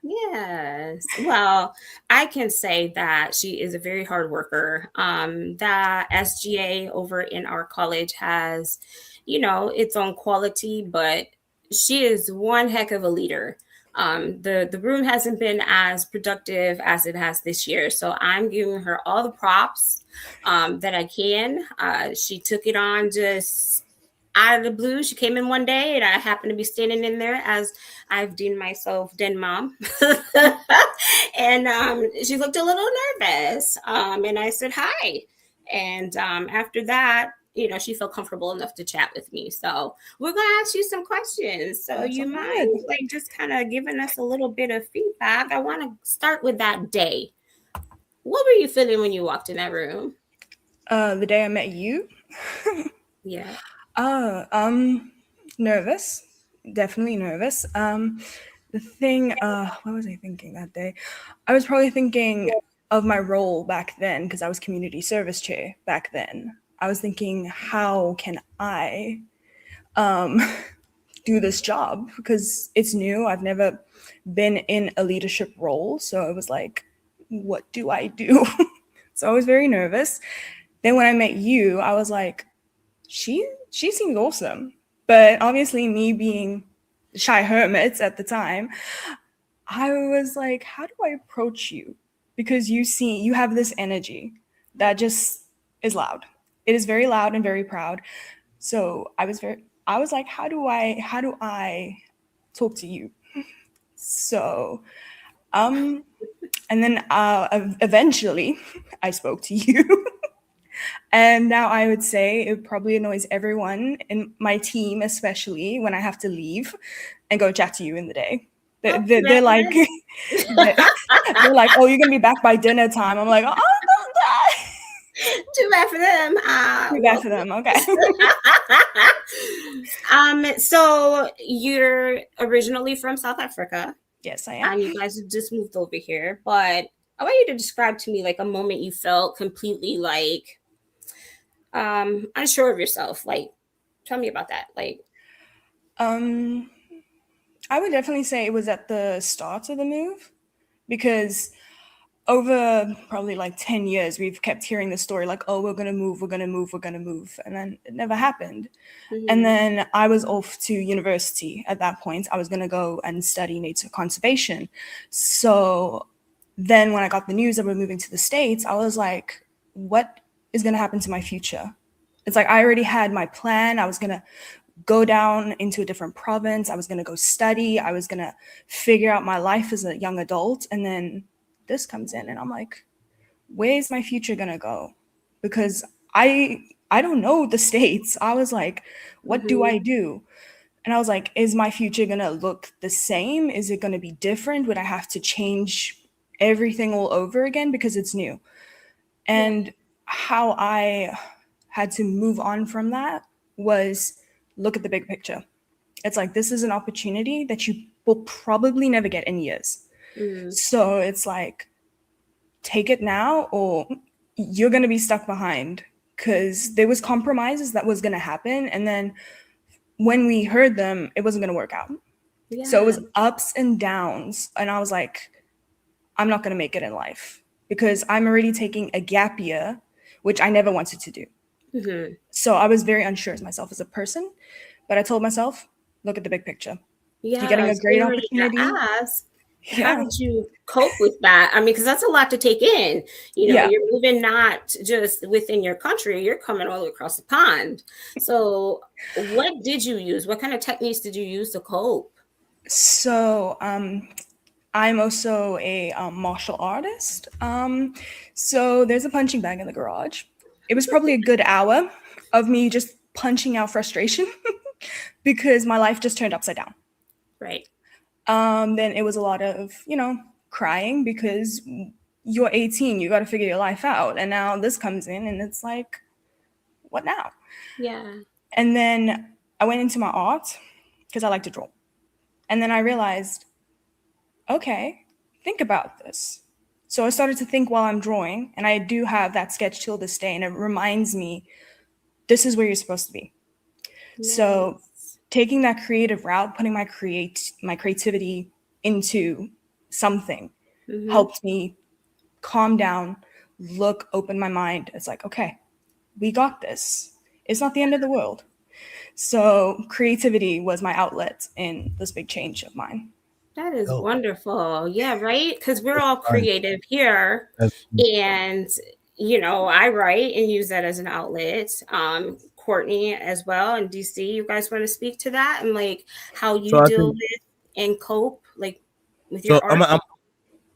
Yes. Well, I can say that she is a very hard worker. That SGA over in our college has, its own quality, but she is one heck of a leader. The room hasn't been as productive as it has this year, so I'm giving her all the props that I can. She took it on just out of the blue. She came in one day, and I happened to be standing in there as I've deemed myself den mom, and she looked a little nervous. And I said hi, and after that, she felt comfortable enough to chat with me. So we're gonna ask you some questions. So you mind just kind of giving us a little bit of feedback? I want to start with that day. What were you feeling when you walked in that room? The day I met you. Yeah. Nervous. Definitely nervous. The thing, what was I thinking that day? I was probably thinking of my role back then because I was community service chair back then. I was thinking, how can I do this job? Because it's new. I've never been in a leadership role. So it was like, what do I do? So I was very nervous. Then when I met you, I was like, she seems awesome. But obviously me being shy hermits at the time, I was like, how do I approach you? Because you have this energy that just is loud. It is very loud and very proud. So I was like, how do I talk to you? So, and then eventually I spoke to you. And now I would say it probably annoys everyone in my team, especially when I have to leave and go chat to you in the day. They're like, they're like, oh, you're gonna be back by dinner time. I'm like, oh, don't die. Too bad for them. Too bad for them. Okay. So you're originally from South Africa. Yes, I am. And you guys have just moved over here. But I want you to describe to me like a moment you felt completely like unsure of yourself. Like, tell me about that. Like, I would definitely say it was at the start of the move because over probably like 10 years, we've kept hearing the story like, oh, we're going to move. And then it never happened. Mm-hmm. And then I was off to university at that point. I was going to go and study nature conservation. So then when I got the news that we're moving to the States, I was like, what is going to happen to my future? It's like I already had my plan. I was going to go down into a different province. I was going to go study. I was going to figure out my life as a young adult. And then this comes in and I'm like, where's my future going to go? Because I I don't know the States. I was like, what do I Mhm. do? And I was like, is my future going to look the same? Is it going to be different? Would I have to change everything all over again because it's new? Yeah. And how I had to move on from that was look at the big picture. It's like, this is an opportunity that you will probably never get in years. Mm. So it's like, take it now or you're going to be stuck behind, because there was compromises that was going to happen. And then when we heard them, it wasn't going to work out. Yeah. So it was ups and downs. And I was like, I'm not going to make it in life because I'm already taking a gap year, which I never wanted to do. Mhm. So I was very unsure of myself as a person, but I told myself, look at the big picture. Yeah. You're getting a So great we were gonna opportunity. ask, how Yeah. did you cope with that? I mean, because that's a lot to take in. You know, Yeah. you're moving not just within your country, you're coming all the way across the pond. So what did you use? What kind of techniques did you use to cope? So I'm also a martial artist. So there's a punching bag in the garage. It was probably a good hour of me just punching out frustration because my life just turned upside down. Right. Then it was a lot of, crying because you're 18, you got to figure your life out. And now this comes in and it's like, what now? Yeah. And then I went into my art because I like to draw. And then I realized, okay, think about this. So I started to think while I'm drawing, and I do have that sketch till this day, and it reminds me, this is where you're supposed to be. So Nice. taking that creative route, putting my creativity into something Mhm. helped me calm down, open my mind. It's like, okay, we got this. It's not the end of the world. So creativity was my outlet in this big change of mine. That is Oh. wonderful. Yeah, right? Because we're all Right. creative here. That's And, I write and use that as an outlet. Courtney as well, and DC, you guys want to speak to that and like how you so I deal think with and cope like with so. your art?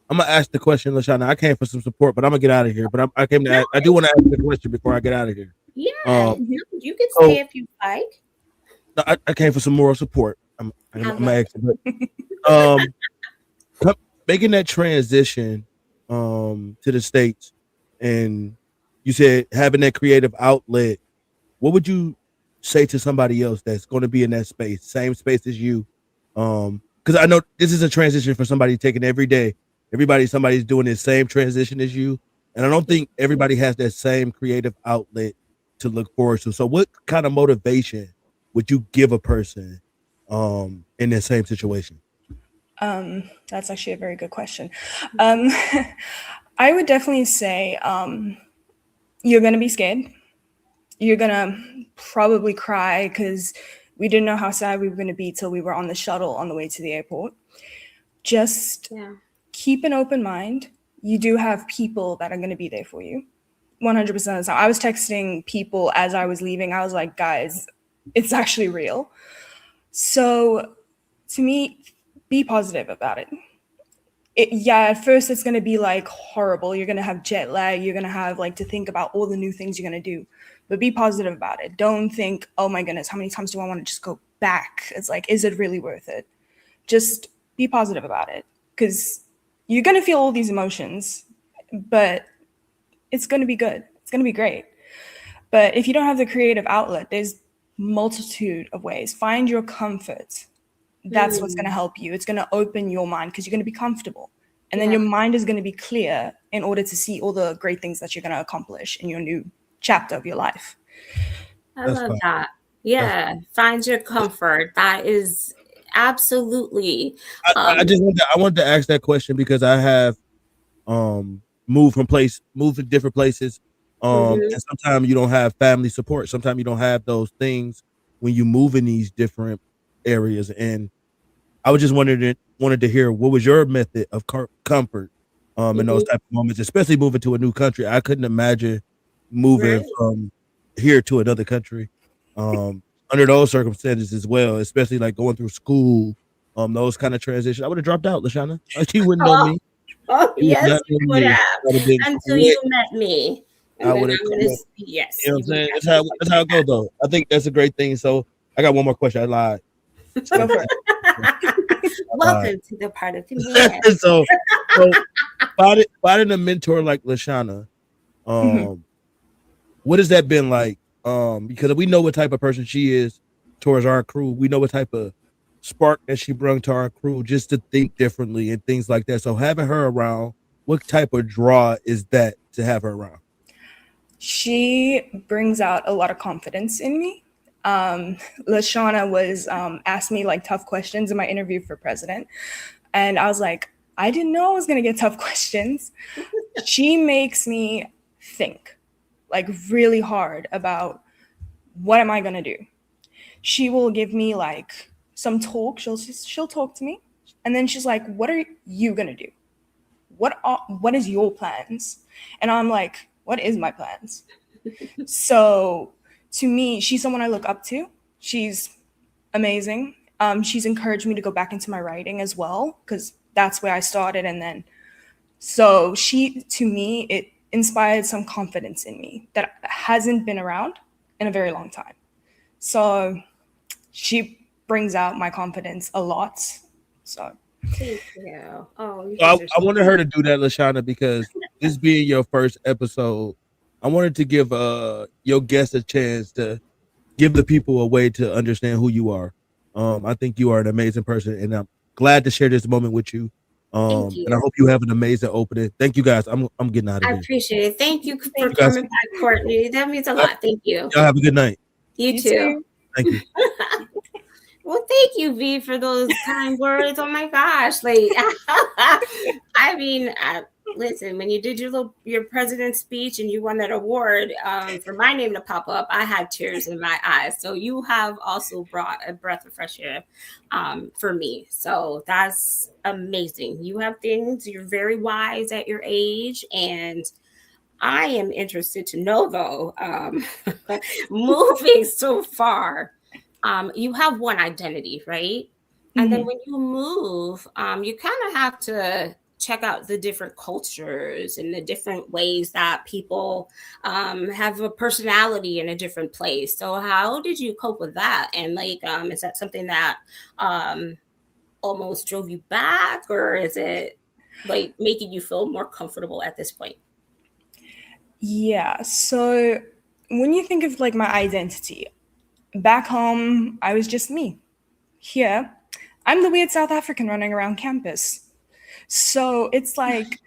I'm gonna ask the question, LaShauna. I came for some support, but I'm gonna get out of here. But I came to ask, I do want to ask the question before I get out of here. Yeah, Um, you can so stay if you like. no, I came for some moral support. I'm I gonna love ask you, but making that transition to the States, and you said having that creative outlet. What would you say to somebody else that's going to be in that space, same space as you? Because I know this is a transition for somebody taking every day. Somebody's doing the same transition as you, and I don't think everybody has that same creative outlet to look forward to. So, what kind of motivation would you give a person in that same situation? That's actually a very good question. I would definitely say you're going to be scared. You're going to probably cry because we didn't know how sad we were going to be till we were on the shuttle on the way to the airport. Just keep an open mind. You do have people that are going to be there for you 100% of the time. I was texting people as I was leaving. I was like, guys, it's actually real. So to me, be positive about it. At first it's going to be like horrible. You're going to have jet lag. You're going to have like to think about all the new things you're going to do, but be positive about it. Don't think, oh my goodness, how many times do I want to just go back? It's like, is it really worth it? Just be positive about it, because you're going to feel all these emotions, but it's going to be good. It's going to be great. But if you don't have the creative outlet, there's multitude of ways. Find your comfort. That's what's going to help you. It's going to open your mind because you're going to be comfortable. And then your mind is going to be clear in order to see all the great things that you're going to accomplish in your new chapter of your life. I love that. Yeah. Find your comfort. That is absolutely. I wanted to ask that question because I have moved to different places. And sometimes you don't have family support. Sometimes you don't have those things when you move in these different areas. And I was just wanted to hear what was your method of comfort in those type of moments, especially moving to a new country. I couldn't imagine moving from here to another country under those circumstances as well, especially like going through school, those kind of transitions. I would have dropped out, LaShauna. She wouldn't know me. Oh, yes, you would have until you met me. And I then would I'm have. gonna yes. You know what I'm You would saying? ask That's how it goes, though. I think that's a great thing. So I got one more question. I lied. Go for it. Welcome to the part of the man. so finding a mentor like LaShauna, what has that been like? Because we know what type of person she is towards our crew. We know what type of spark that she brought to our crew just to think differently and things like that. So having her around, what type of draw is that to have her around? She brings out a lot of confidence in me. LaShauna was asked me like tough questions in my interview for president. And I was like, I didn't know I was going to get tough questions. She makes me think like really hard about what am I going to do? She will give me like some talk. She'll talk to me. And then she's like, what are you going to do? What is your plans? And I'm like, what is my plans? So to me, she's someone I look up to. She's amazing. She's encouraged me to go back into my writing as well, because that's where I started. And then, so to me, it inspired some confidence in me that hasn't been around in a very long time. So she brings out my confidence a lot. So Thank you. Oh, I wanted her to do that, LaShauna, because this being your first episode, I wanted to give your guests a chance to give the people a way to understand who you are. I think you are an amazing person, and I'm glad to share this moment with you. Thank you. And I hope you have an amazing opening. Thank you, guys. I'm getting out of I here. appreciate it. Thank you for you guys. coming back, Courtney. That means a lot. Thank you. Y'all have a good night. You too. Thank you. Well, thank you, V, for those kind words. Oh my gosh. Like, I mean, listen, when you did your president's speech and you won that award, for my name to pop up, I had tears in my eyes. So you have also brought a breath of fresh air for me. So that's amazing. You have things, you're very wise at your age, and I am interested to know, though, moving so far, you have one identity, right? And then when you move, you kind of have to check out the different cultures and the different ways that people have a personality in a different place. So how did you cope with that? And like, is that something that almost drove you back, or is it like making you feel more comfortable at this point? Yeah, so when you think of like my identity, back home, I was just me. Here, I'm the weird South African running around campus. So it's like,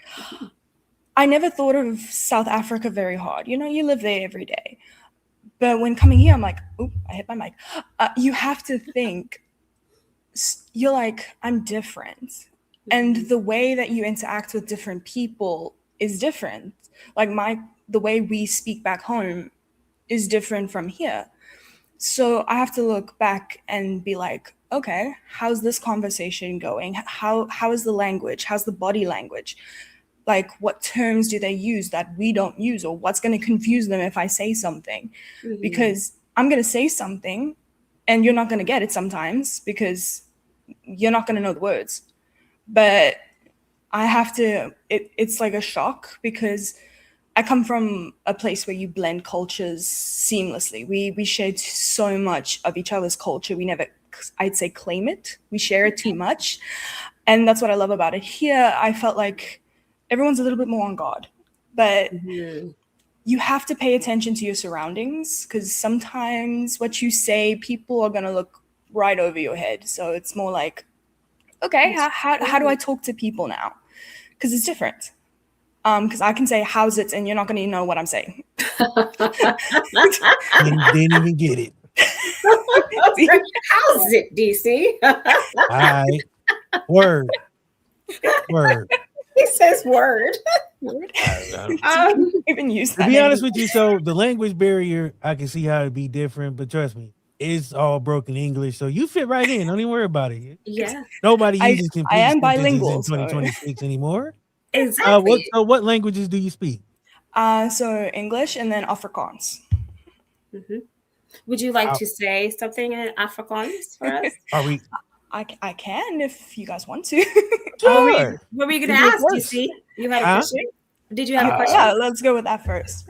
I never thought of South Africa very hard. You know, you live there every day. But when coming here, I'm like, oop, I hit my mic. You have to think, you're like, I'm different. And the way that you interact with different people is different. Like the way we speak back home is different from here. So I have to look back and be like, okay, how's this conversation going? How is the language? How's the body language? Like, what terms do they use that we don't use? Or what's going to confuse them if I say something? Because I'm going to say something and you're not going to get it sometimes because you're not going to know the words. But I have to, it's like a shock because I come from a place where you blend cultures seamlessly. We share so much of each other's culture. We never, I'd say, claim it. We share it too much. And that's what I love about it. Here, I felt like everyone's a little bit more on guard. But you have to pay attention to your surroundings because sometimes what you say, people are going to look right over your head. So it's more like, okay, how do I talk to people now? Because it's different. Because I can say how's it and you're not going to know what I'm saying. Didn't even get it. How's it, DC? All right. Word. He says word. Even use that. To be honest with you, so the language barrier, I can see how it'd be different, but trust me, it's all broken English, so you fit right in. Don't even worry about it. Yeah. Nobody uses complete I am sentences bilingual in 2026 anymore. Exactly. What languages do you speak? So English and then Afrikaans. Would you like to say something in Afrikaans for us? Are we? I can if you guys want to. Sure. What were you going to ask, DC? You had a question? Did you have a question? Yeah, let's go with that first.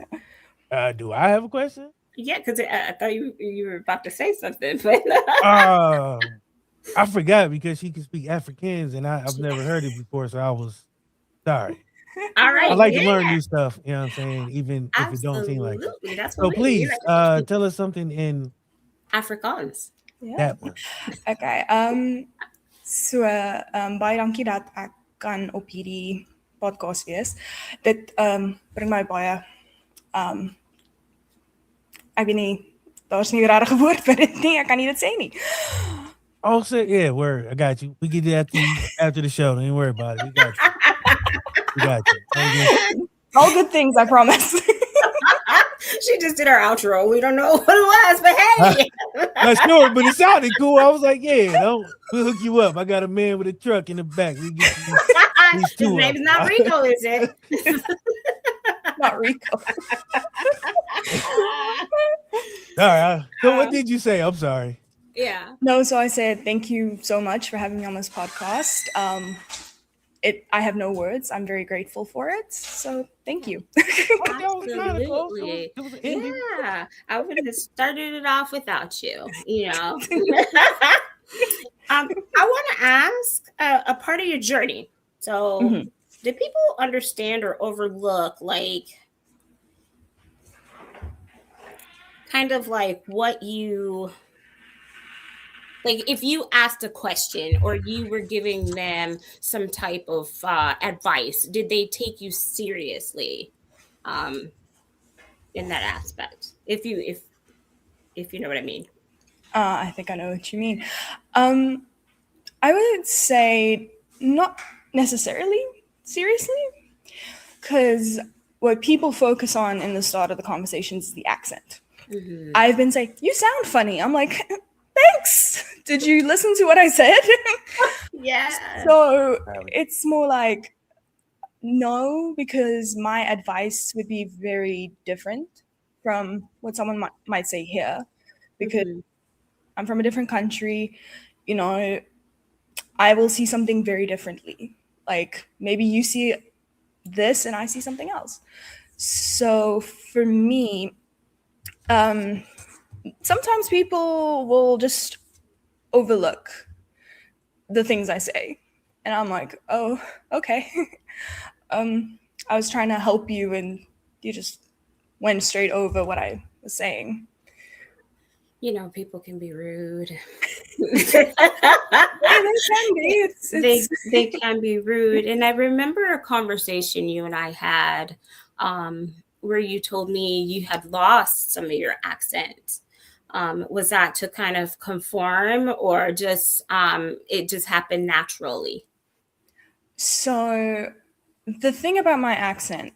Do I have a question? Yeah, because I thought you were about to say something, but I forgot because she can speak Afrikaans and I've never heard it before, so I was sorry. all right. I like to learn new stuff, you know what I'm saying? Even if it don't seem like it. Absolutely, that's So what we please, tell us something in Afrikaans. Yeah. that one. Okay. So baie dankie dat ek kan op hierdie podcast wees. Dit bring my baie ek weet nie, daar's nie regtig 'n woord vir dit nie. Ek kan nie dit sê nie. Oh, so, yeah, word. I got you. We get that after the show. Don't even worry about it. We got you. We got you. All good things, I promise. She just did our outro. We don't know what it was, but hey. Not sure, but it sounded cool. I was like, yeah, we'll hook you up. I got a man with a truck in the back. We get these His name's not Rico, is it? Not Rico. All right. So what did you say? I'm sorry. Yeah. No, so I said thank you so much for having me on this podcast. I have no words. I'm very grateful for it. So thank you. Absolutely. Yeah. I would have started it off without you, you know. I want to ask a part of your journey. So do people understand or overlook like kind of like what you like if you asked a question or you were giving them some type of advice, did they take you seriously in that aspect? If you know what I mean. I think I know what you mean. I would say not necessarily seriously, because what people focus on in the start of the conversations is the accent. I've been saying, you sound funny. I'm like, thanks. Did you listen to what I said? Yeah. So it's more like, no, because my advice would be very different from what someone might say here, because I'm from a different country. You know, I will see something very differently. Like maybe you see this and I see something else. So for me, sometimes people will just overlook the things I say. And I'm like, oh, okay. I was trying to help you and you just went straight over what I was saying. You know, people can be rude. They can be. They can be rude. And I remember a conversation you and I had where you told me you had lost some of your accent. Was that to kind of conform or just it just happened naturally? So the thing about my accent,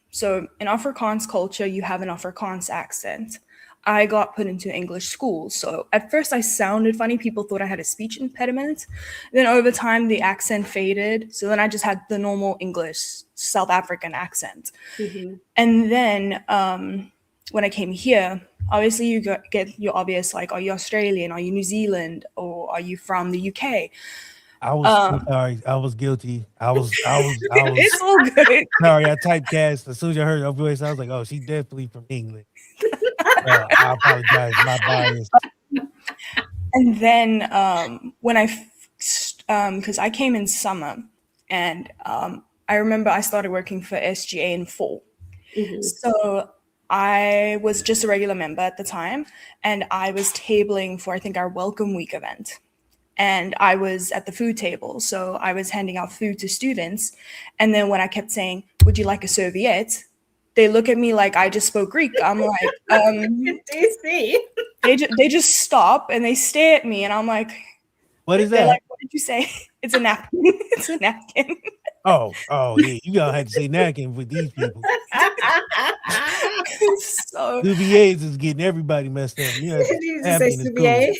so in Afrikaans culture, you have an Afrikaans accent. I got put into English school. So at first I sounded funny. People thought I had a speech impediment. Then over time, the accent faded. So then I just had the normal English South African accent. And then when I came here, obviously you get your obvious, like, are you Australian? Are you New Zealand? Or are you from the UK? I was sorry. I was guilty. I was. It's all good. Sorry, I typecast. As soon as I heard her voice, I was like, "Oh, she's definitely from England." I apologize. My bias. And then when because I came in summer, and I remember I started working for SGA in fall. So I was just a regular member at the time, and I was tabling for I think our Welcome Week event. And I was at the food table, so I was handing out food to students. And then when I kept saying, "Would you like a serviette?" they look at me like I just spoke Greek. I'm like, they just stop and they stare at me, and I'm like, "What is that?" Like, what did you say? It's a napkin. It's a napkin. Oh, yeah. You gotta have to say napkin with these people. So Vibez is getting everybody messed up. Yeah, Did you just say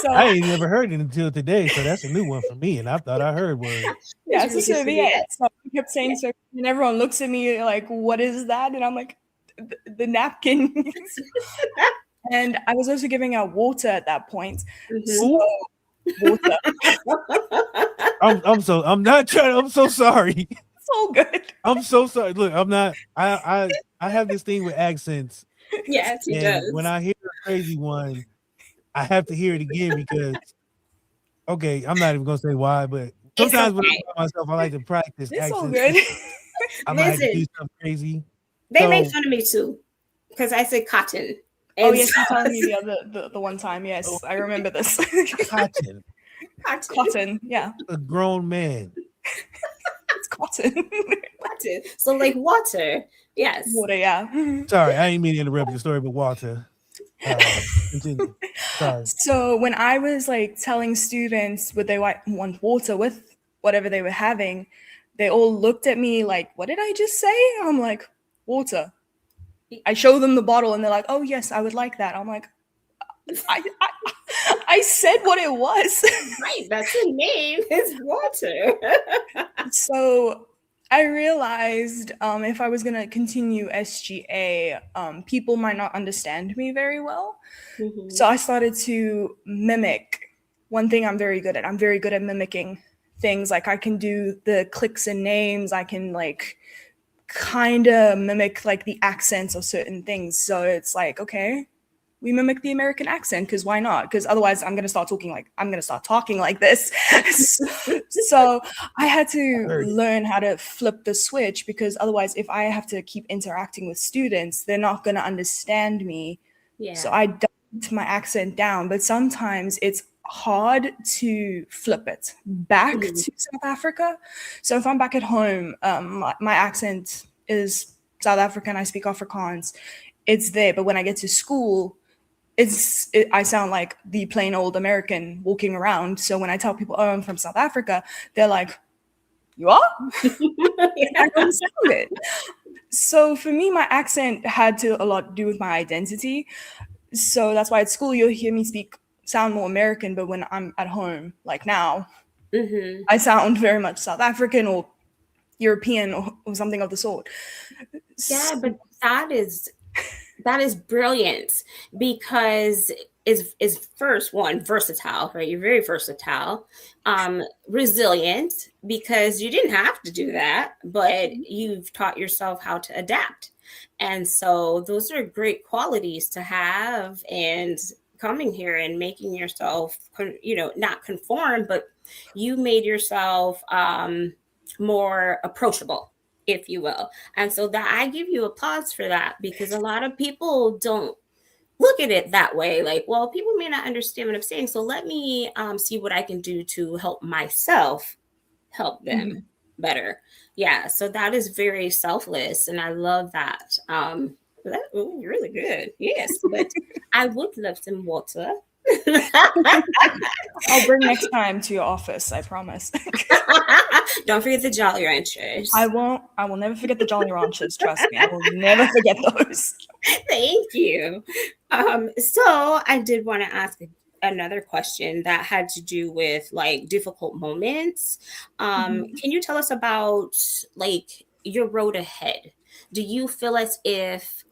So I ain't never heard it until today, so that's a new one for me. And I thought I heard one. Yeah, it's a serviette. So I kept saying serviette, and everyone looks at me like, "What is that?" And I'm like, "The napkin." And I was also giving out water at that point. So, water. I'm so sorry. It's all good. I'm so sorry. Look, I'm not. I have this thing with accents, Yes, he and when does. I hear a crazy one, I have to hear it again because. Okay, I'm not even gonna say why, but It's sometimes when okay. I'm by myself, I like to practice It's all accents. good. I might have to do Listen, something crazy. they make So fun of me too because I said cotton. Oh And yes, you so told me the one time. Yes, I remember this. cotton, cotton, Cotton, yeah, a grown man. it's cotton. cotton. So like water. Yes. Water, yeah. Sorry, I didn't mean to interrupt your story, but Walter, continue. Sorry. So when I was like telling students would they want water with whatever they were having, they all looked at me like, "What did I just say?" I'm like, "Water." I show them the bottle and they're like, "Oh yes, I would like that." I'm like, I said what it was. Right, that's the name. It's water. So I realized if I was gonna continue SGA, people might not understand me very well. Mhm. So I started to mimic. One thing I'm very good at. I'm very good at mimicking things. Like I can do the clicks and names. I can like kind of mimic like the accents of certain things. So it's like, okay, we mimic the American accent because why not? Because otherwise I'm gonna start talking like this. So I had to Heard it. learn how to flip the switch because otherwise if I have to keep interacting with students, they're not gonna understand me. Yeah. So I dumped my accent down, but sometimes it's hard to flip it back Mhm. to South Africa. So if I'm back at home, my accent is South African. I speak Afrikaans. It's there, but when I get to school, I sound like the plain old American walking around. So when I tell people, "Oh, I'm from South Africa," they're like, "You are?" I don't sound it. So for me, my accent had to a lot to do with my identity. So that's why at school you'll hear me sound more American, but when I'm at home, like now, Mhm. I sound very much South African or European or something of the sort. Yeah, but that is brilliant because is first one versatile, right? You're very versatile, resilient because you didn't have to do that, but you've taught yourself how to adapt, and so those are great qualities to have. And coming here and making yourself, not conform, but you made yourself more approachable, if you will. And so that I give you applause for that because a lot of people don't look at it that way. Like, well, people may not understand what I'm saying. So let me see what I can do to help myself help them better. Yeah. So that is very selfless. And I love that. You're really good. Yes. But I would love some water. I'll bring next time to your office, I promise. Don't forget the Jolly Ranchers. I won't. I will never forget the Jolly Ranchers. Trust me, I will never forget those. Thank you. So I did want to ask another question that had to do with like difficult moments. Can you tell us about like your road ahead? Do you feel as if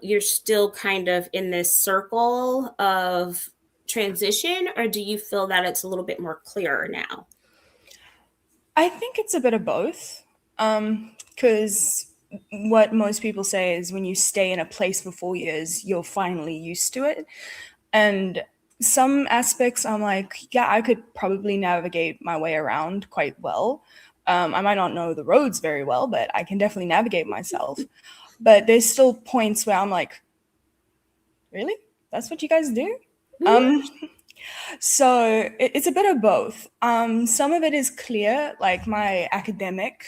you're still kind of in this circle of transition, or do you feel that it's a little bit more clearer now? I think it's a bit of both. Because what most people say is when you stay in a place for 4 years, you're finally used to it. And some aspects I'm like, yeah, I could probably navigate my way around quite well. I might not know the roads very well, but I can definitely navigate myself. But there's still points where I'm like, really? That's what you guys do? So it's a bit of both. Some of it is clear, like my academic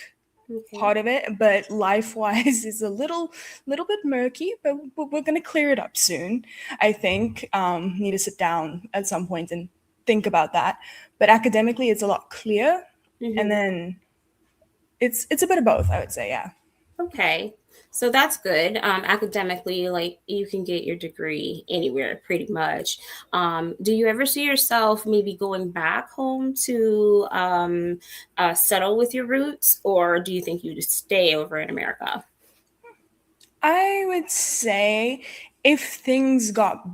part of it, but life-wise is a little bit murky. But we're gonna clear it up soon. I think need to sit down at some point and think about that. But academically, it's a lot clear, and then it's a bit of both. I would say, yeah. Okay. So that's good. Academically, like you can get your degree anywhere pretty much. Do you ever see yourself maybe going back home to settle with your roots, or do you think you just stay over in America? I would say if things got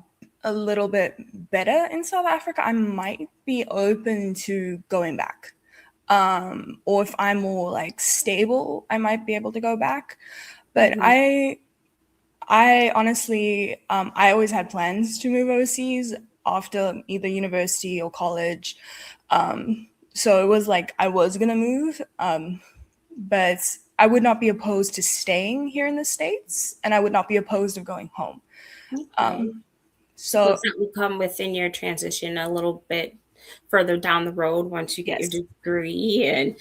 a little bit better in South Africa, I might be open to going back. or if I'm more like stable, I might be able to go back. But Mhm. I honestly, I always had plans to move overseas after either university or college. So it was like I was gonna move, but I would not be opposed to staying here in the States, and I would not be opposed to going home. Okay. So So that will come within your transition a little bit further down the road once you get your yes, degree, and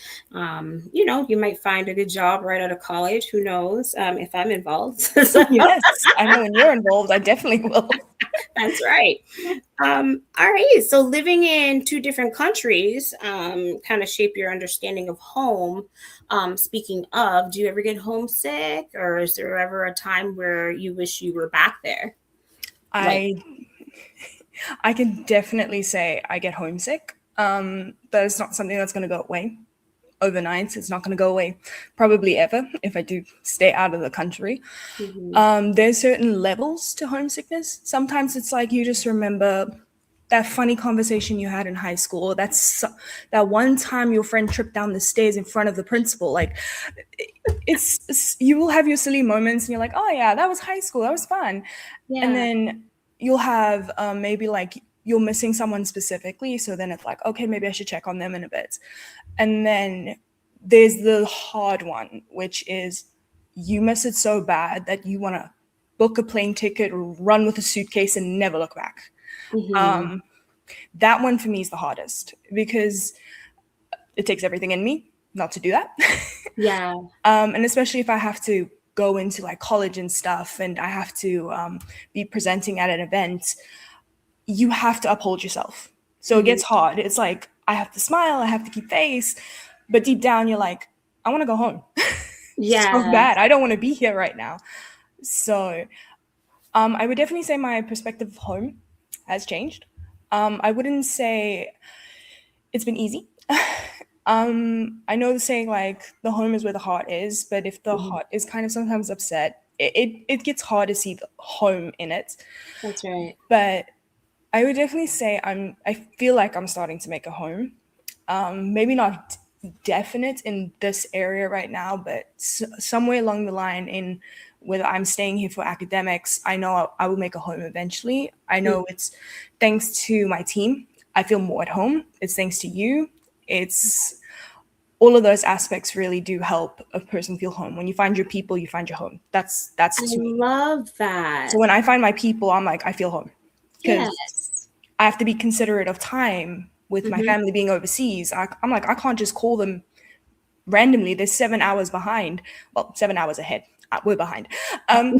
you might find a good job right out of college. Who knows? If I'm involved. So yes, I know when you're involved, I definitely will. that's right. All right. So living in two different countries kind of shape your understanding of home. Speaking of, do you ever get homesick, or is there ever a time where you wish you were back there? Like, I can definitely say I get homesick. But it's not something that's going to go away overnight. It's not going to go away probably ever if I do stay out of the country. There's certain levels to homesickness. Sometimes it's like you just remember that funny conversation you had in high school. That one time your friend tripped down the stairs in front of the principal. Like, it's you will have your silly moments, and you're like, oh yeah, that was high school. That was fun. And yeah. then you'll have maybe like you're missing someone specifically. So then it's like, okay, maybe I should check on them in a bit. And then there's the hard one, which is you miss it so bad that you want to book a plane ticket, run with a suitcase, and never look back. That one for me is the hardest because it takes everything in me not to do that. Yeah. And especially if I have to go into like college and stuff, and I have to be presenting at an event, you have to uphold yourself. So it gets hard. It's like, I have to smile, I have to keep face, but deep down you're like, I want to go home. Yeah. So bad. I don't want to be here right now. So I would definitely say my perspective of home has changed. I wouldn't say it's been easy. I know the saying like the home is where the heart is, but if the heart is kind of sometimes upset, it gets hard to see the home in it. That's right. But I would definitely say I feel like I'm starting to make a home. Maybe not definite in this area right now, but somewhere along the line in whether I'm staying here for academics, I know I will make a home eventually. I know it's thanks to my team. I feel more at home. It's thanks to you. It's all of those aspects really do help a person feel home. When you find your people, you find your home. That's I to me. love that. So when I find my people, I'm like, I feel home. Because Yes. I have to be considerate of time with my family being overseas. I'm like, I can't just call them randomly. They're 7 hours behind. Well, 7 hours ahead. We're behind. I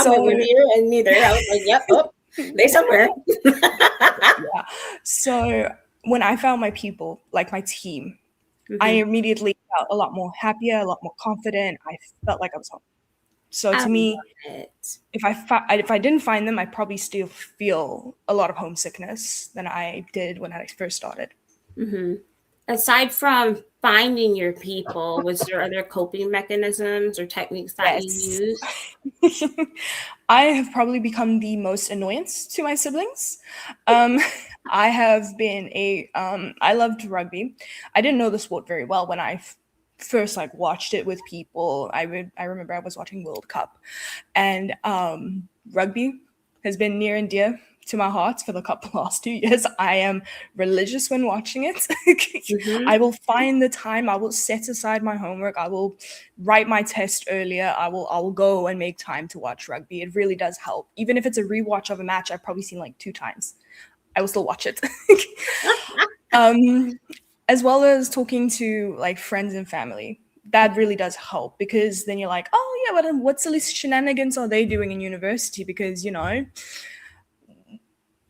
So- wasn't here and neither. I was like, yep, oh, they somewhere. yeah. So when I found my people, like my team, I immediately felt a lot more happier, a lot more confident. I felt like I was home. So to me, it. if I didn't find them, I probably still feel a lot of homesickness than I did when I first started. Aside from finding your people, was there other coping mechanisms or techniques that you use? I have probably become the most annoyance to my siblings. I have been I loved rugby. I didn't know the sport very well when I first like watched it with people. I remember I was watching World Cup, and rugby has been near and dear to my heart for the last 2 years. I am religious when watching it. I will find the time. I will set aside my homework. I will write my test earlier. I will go and make time to watch rugby. It really does help. Even if it's a rewatch of a match I've probably seen like 2 times, I will still watch it. As well as talking to like friends and family. That really does help, because then you're like, oh yeah, but what silly shenanigans are they doing in university? Because,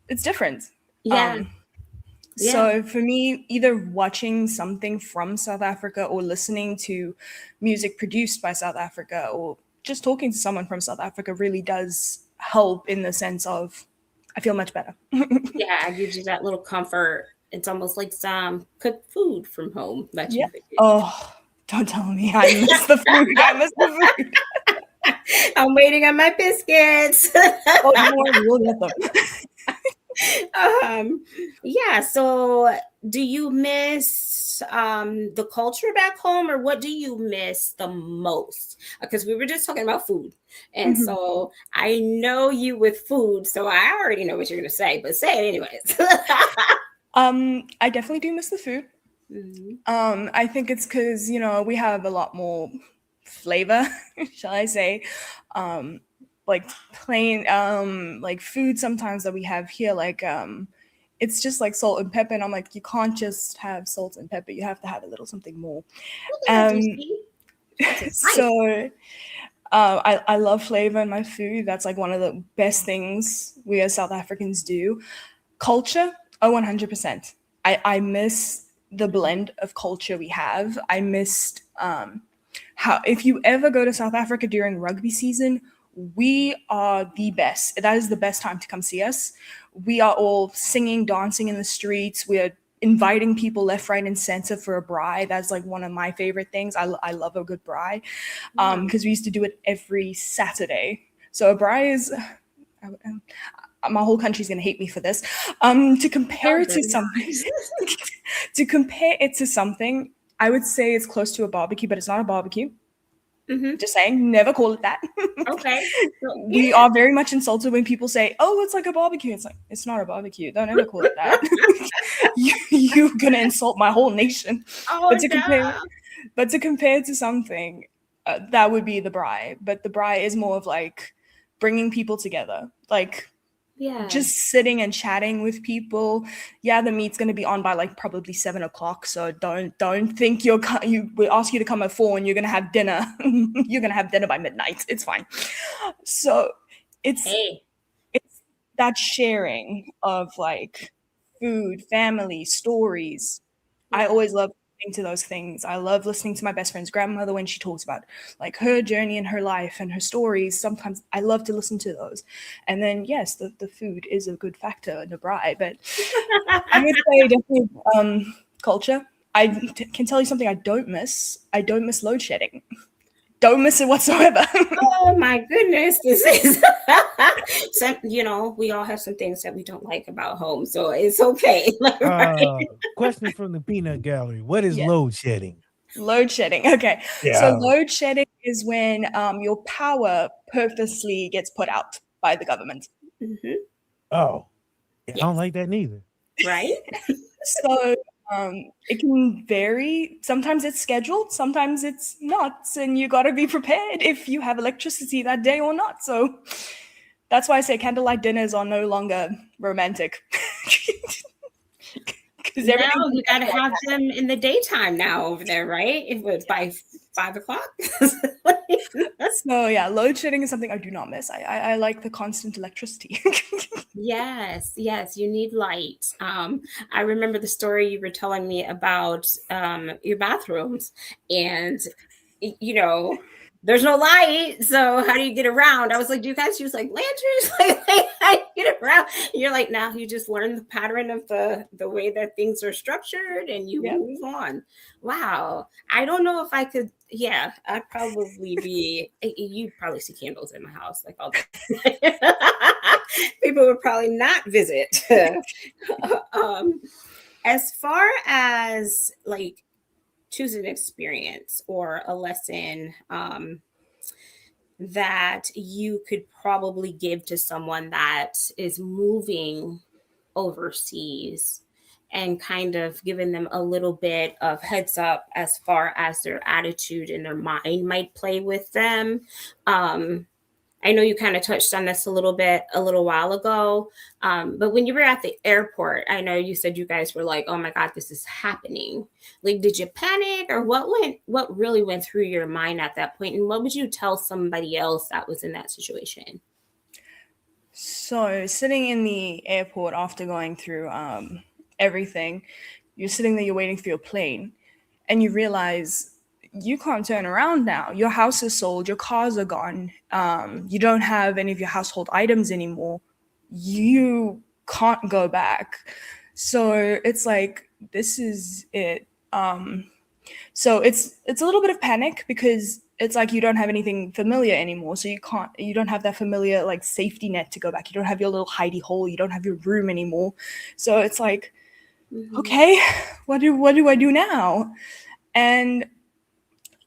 it's different. Yeah. So for me, either watching something from South Africa or listening to music produced by South Africa or just talking to someone from South Africa really does help in the sense of I feel much better. Yeah, it gives you that little comfort. It's almost like some cooked food from home that you could do. Oh, don't tell me. I miss the food. I miss the food. I'm waiting on my biscuits. Oh, don't worry, we'll get them. Yeah, so do you miss the culture back home, or what do you miss the most? Because we were just talking about food, and Mhm. so I know you with food, so I already know what you're gonna say, but say it anyways. I definitely do miss the food. Mhm. I think it's because, we have a lot more flavor, shall I say. Like plain like food sometimes that we have here, like it's just like salt and pepper, and I'm like, you can't just have salt and pepper, you have to have a little something more. Yeah, Um DC. That's nice. so I love flavor in my food. That's like one of the best things we as South Africans do. Culture, oh, 100%. I miss the blend of culture we have. I missed how, if you ever go to South Africa during rugby season, we are the best. That is the best time to come see us. We are all singing, dancing in the streets. We're inviting people left, right, and center for a braai. That's like one of my favorite things. I love a good braai because we used to do it every Saturday. So a braai is my whole country's gonna hate me for this. To compare it to something, to compare it to something, I would say it's close to a barbecue, but it's not a barbecue. Mhm. Just saying, never call it that. Okay. So, We are very much insulted when people say, "Oh, it's like a barbecue." It's like, it's not a barbecue. Don't ever call it that. You're gonna insult my whole nation. oh But to no. compare it to something, that would be the braai. But the braai is more of like bringing people together, like Yeah. just sitting and chatting with people. Yeah, the meat's gonna be on by like probably 7 o'clock. So don't think we ask you to come at 4 and you're gonna have dinner. You're gonna have dinner by midnight. It's fine. So it's Hey. it's that sharing of like food, family, stories. I always love listening to those things. I love listening to my best friend's grandmother when she talks about like her journey in her life and her stories. Sometimes I love to listen to those. And then yes, the food is a good factor in the braai, but I would say definitely culture. Can tell you something I don't miss. I don't miss load shedding. Don't miss it whatsoever. Oh my goodness, this is some, we all have some things that we don't like about home, so it's okay. Right? Question from the peanut gallery. What is Yeah. load shedding? Load shedding. Okay. Yeah. So load shedding is when your power purposely gets put out by the government. Mhm. Oh, I Yes. don't like that neither. Right? So it can vary. Sometimes it's scheduled, sometimes it's not, and you got to be prepared if you have electricity that day or not. So that's why I say candlelight dinners are no longer romantic. Because Now you gotta have them in the daytime now over there, right? It was by 5 o'clock. So yeah, load shedding is something I do not miss. I like the constant electricity. Yes, you need light. I remember the story you were telling me about your bathrooms, and there's no light, so how do you get around? I was like, do you guys use like lanterns? Like, how do you get around? And you're like, now you just learn the pattern of the way that things are structured, and you move on. Wow, I don't know if I could. Yeah, I'd probably be. You'd probably see candles in my house like all day. People would probably not visit. As far as like choose an experience or a lesson that you could probably give to someone that is moving overseas and kind of giving them a little bit of heads up as far as their attitude and their mind might play with them. I know you kind of touched on this a little while ago, but when you were at the airport, I know you said you guys were like, "Oh my God, this is happening!" Like, did you panic, or what really went through your mind at that point, and what would you tell somebody else that was in that situation? So sitting in the airport after going through everything, you're sitting there, you're waiting for your plane, and you realize you can't turn around now. Your house is sold, your cars are gone. You don't have any of your household items anymore. You can't go back. So it's like, this is it. So it's a little bit of panic because it's like you don't have anything familiar anymore. So you don't have that familiar like safety net to go back. You don't have your little hidey hole. You don't have your room anymore. So it's like, okay, what do I do now? And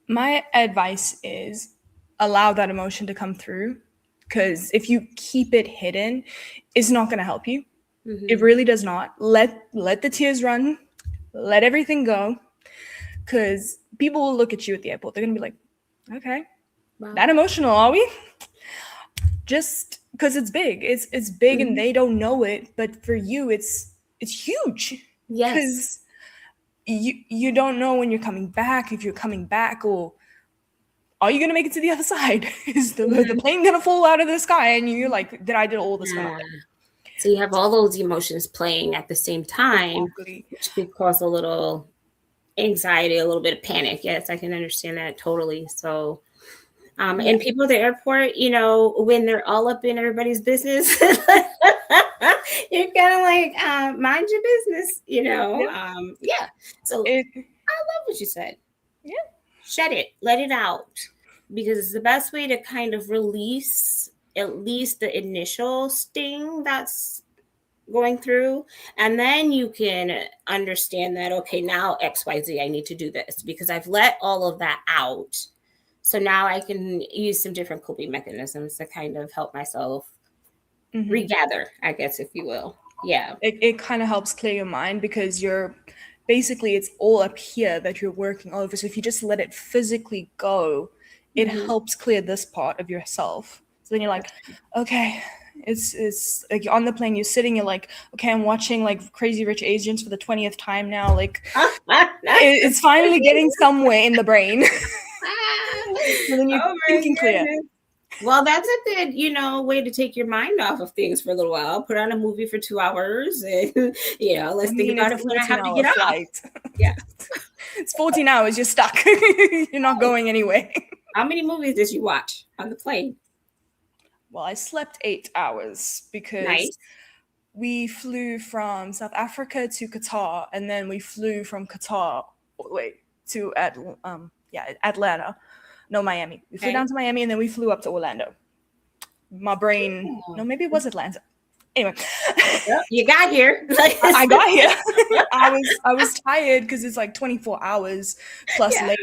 my advice is allow that emotion to come through, because if you keep it hidden, it's not going to help you. It really does not. Let the tears run. Let everything go, because people will look at you at the airport. They're going to be like, okay, that emotional, are we? Just because it's big. It's big and they don't know it. But for you, it's huge. Yes. Because you don't know when you're coming back, if you're coming back, or are you going to make it to the other side? Is the plane going to fall out of the sky? And you're like, I did all this for nothing. So you have all those emotions playing at the same time, Exactly. which could cause a little anxiety, a little bit of panic. Yes, I can understand that totally. So, and people at the airport, you know, when they're all up in everybody's business, you're kind of like, mind your business, you know? Yeah. So I love what you said. Yeah. Shut it, let it out, because it's the best way to kind of release at least the initial sting that's going through, and then you can understand that, okay, now XYZ, I need to do this because I've let all of that out. So now I can use some different coping mechanisms to kind of help myself regather, I guess, if you will. Yeah. It kind of helps clear your mind, because it's all up here that you're working over. So if you just let it physically go, it helps clear this part of yourself. So then you're like, okay, it's like on the plane, you're sitting, you're like, okay, I'm watching like Crazy Rich Asians for the 20th time now. Like it's finally getting somewhere in the brain. So then you're thinking clear. Well, that's a good, way to take your mind off of things for a little while. Put on a movie for 2 hours and, let's think about it when I have to get off. Yeah. It's 14 hours. You're stuck. You're not going anywhere. How many movies did you watch on the plane? Well, I slept 8 hours because we flew from South Africa to Qatar, and then we flew from Qatar all the way to Atlanta. No, Miami. We flew down to Miami, and then we flew up to Orlando. My brain, no, maybe it was Atlanta. Anyway, you got here. I got here. I was tired because it's like 24 hours plus late.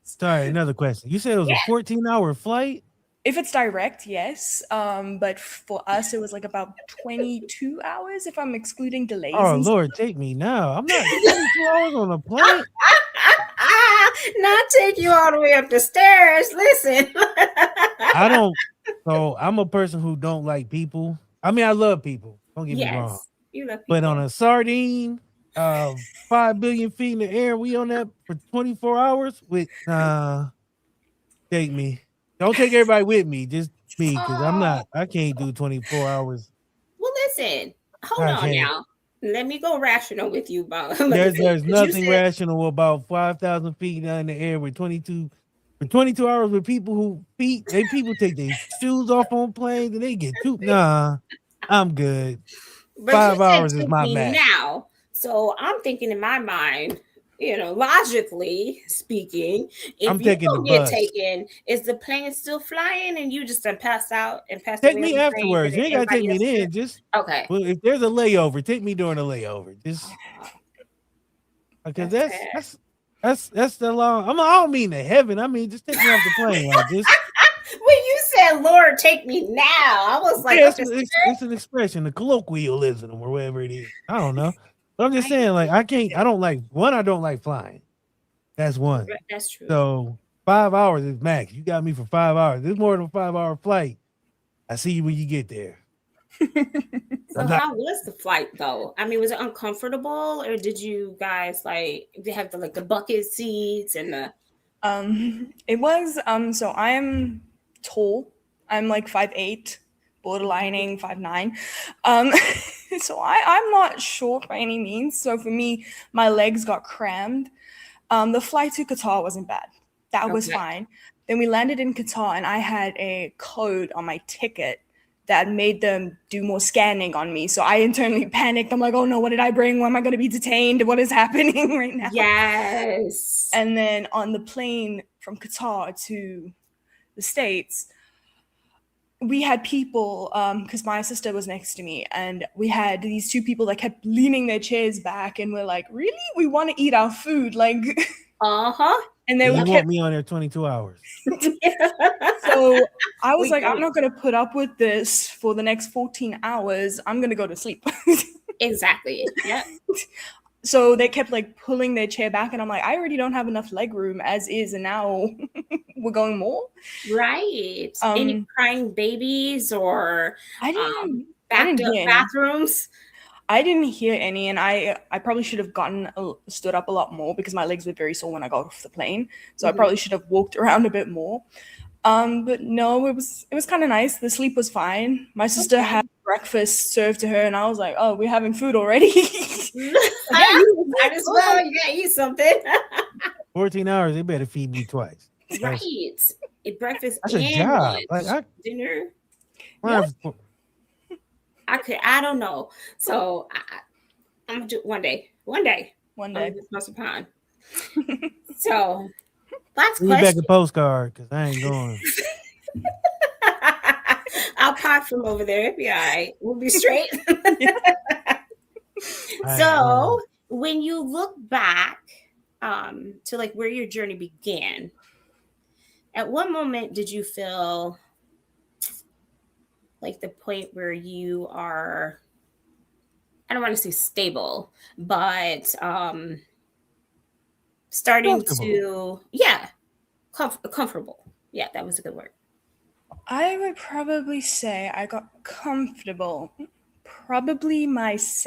Sorry, another question. You said it was a 14-hour flight? If it's direct, yes. But for us, it was like about 22 hours if I'm excluding delays. Oh, Lord, take me now. I'm not 22 hours on a plane. Not take you all the way up the stairs. Listen. I'm a person who don't like people. I mean, I love people. Don't get me wrong. You love people. But on a sardine, 5 billion feet in the air, we on that for 24 hours with take me. Don't take everybody with me, just me, because I can't do 24 hours. Well, listen, hold on now. Let me go rational with you, Bob. There's nothing rational about 5,000 feet in the air with 22 hours with people who people take their shoes off on planes and they get I'm good. But 5 hours is my max. Now, so I'm thinking in my mind, logically speaking, if I'm you taking don't the get bus. taken, is the plane still flying and you just pass out and pass Take away me on the afterwards. You plane ain't gotta and take me everybody then. Just okay. Well, if there's a layover, take me during a layover. Just because that's the long. I don't mean to heaven. I mean just take me off the plane. Like just when you said, "Lord, take me now," I was like, it's an expression, a colloquialism or whatever it is. I don't know. But I'm just saying, like, I don't like flying. That's one. That's true. So 5 hours is max. You got me for 5 hours. It's more than a 5-hour flight. I see you when you get there. So how was the flight though? I mean, was it uncomfortable, or did you guys have the bucket seats and the? It was so I'm tall. I'm like 5'8", borderlining 5'9". So I'm not short by any means. So for me, my legs got crammed. The flight to Qatar wasn't bad. That was fine. Then we landed in Qatar, and I had a code on my ticket that made them do more scanning on me. So I internally panicked. I'm like, oh no, what did I bring? Why am I going to be detained? What is happening right now? Yes. And then on the plane from Qatar to the States, we had people, because my sister was next to me, and we had these two people that kept leaning their chairs back, and we're like, really? We want to eat our food. Like, And then You we want kept, me on there 22 hours. so I was We like, I'm did. not going to put up with this for the next 14 hours. I'm going to go to sleep. Exactly. Yeah. So they kept like pulling their chair back, and I'm like, I already don't have enough leg room as is, and now we're going more. Right. Any crying babies or I didn't backed up hear any. bathrooms? I didn't hear any, and I probably should have stood up a lot more because my legs were very sore when I got off the plane. So I probably should have walked around a bit more. But no, it was kind of nice. The sleep was fine. My sister had breakfast served to her, and I was like, "Oh, we're having food already." Might as well. You gotta eat something. 14 hours, they better feed me twice. Right. A breakfast That's a and job. lunch, dinner. Yeah. I don't know. So I'm gonna do one day. One day. Once upon. So last Give me back question. a postcard because I ain't going. I'll pod from over there. It'll be all right. We'll be straight. So when you look back to like where your journey began, at what moment did you feel like the point where you are, I don't want to say stable, but starting to, comfortable. Yeah, that was a good word. I would probably say I got comfortable probably my first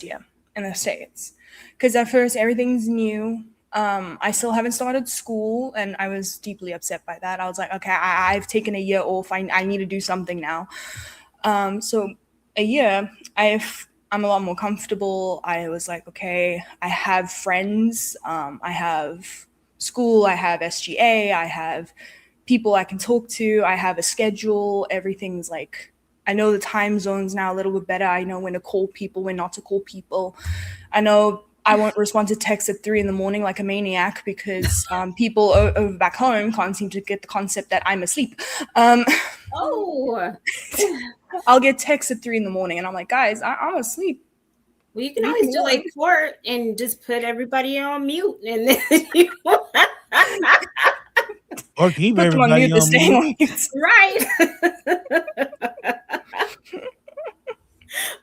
year in the States. Because at first everything's new. I still haven't started school, and I was deeply upset by that. I was like, okay, I've taken a year off. I need to do something now. So a year, I'm a lot more comfortable. I was like, okay, I have friends. I have school. I have SGA. I have people I can talk to. I have a schedule. Everything's like, I know the time zones now a little bit better. I know when to call people, when not to call people. I know I won't respond to texts at 3 a.m. like a maniac because people over back home can't seem to get the concept that I'm asleep. I'll get texts at 3 a.m. and I'm like, guys, I'm asleep. Well, you can always do like court and just put everybody on mute, and then you or keep everybody on mute. Right.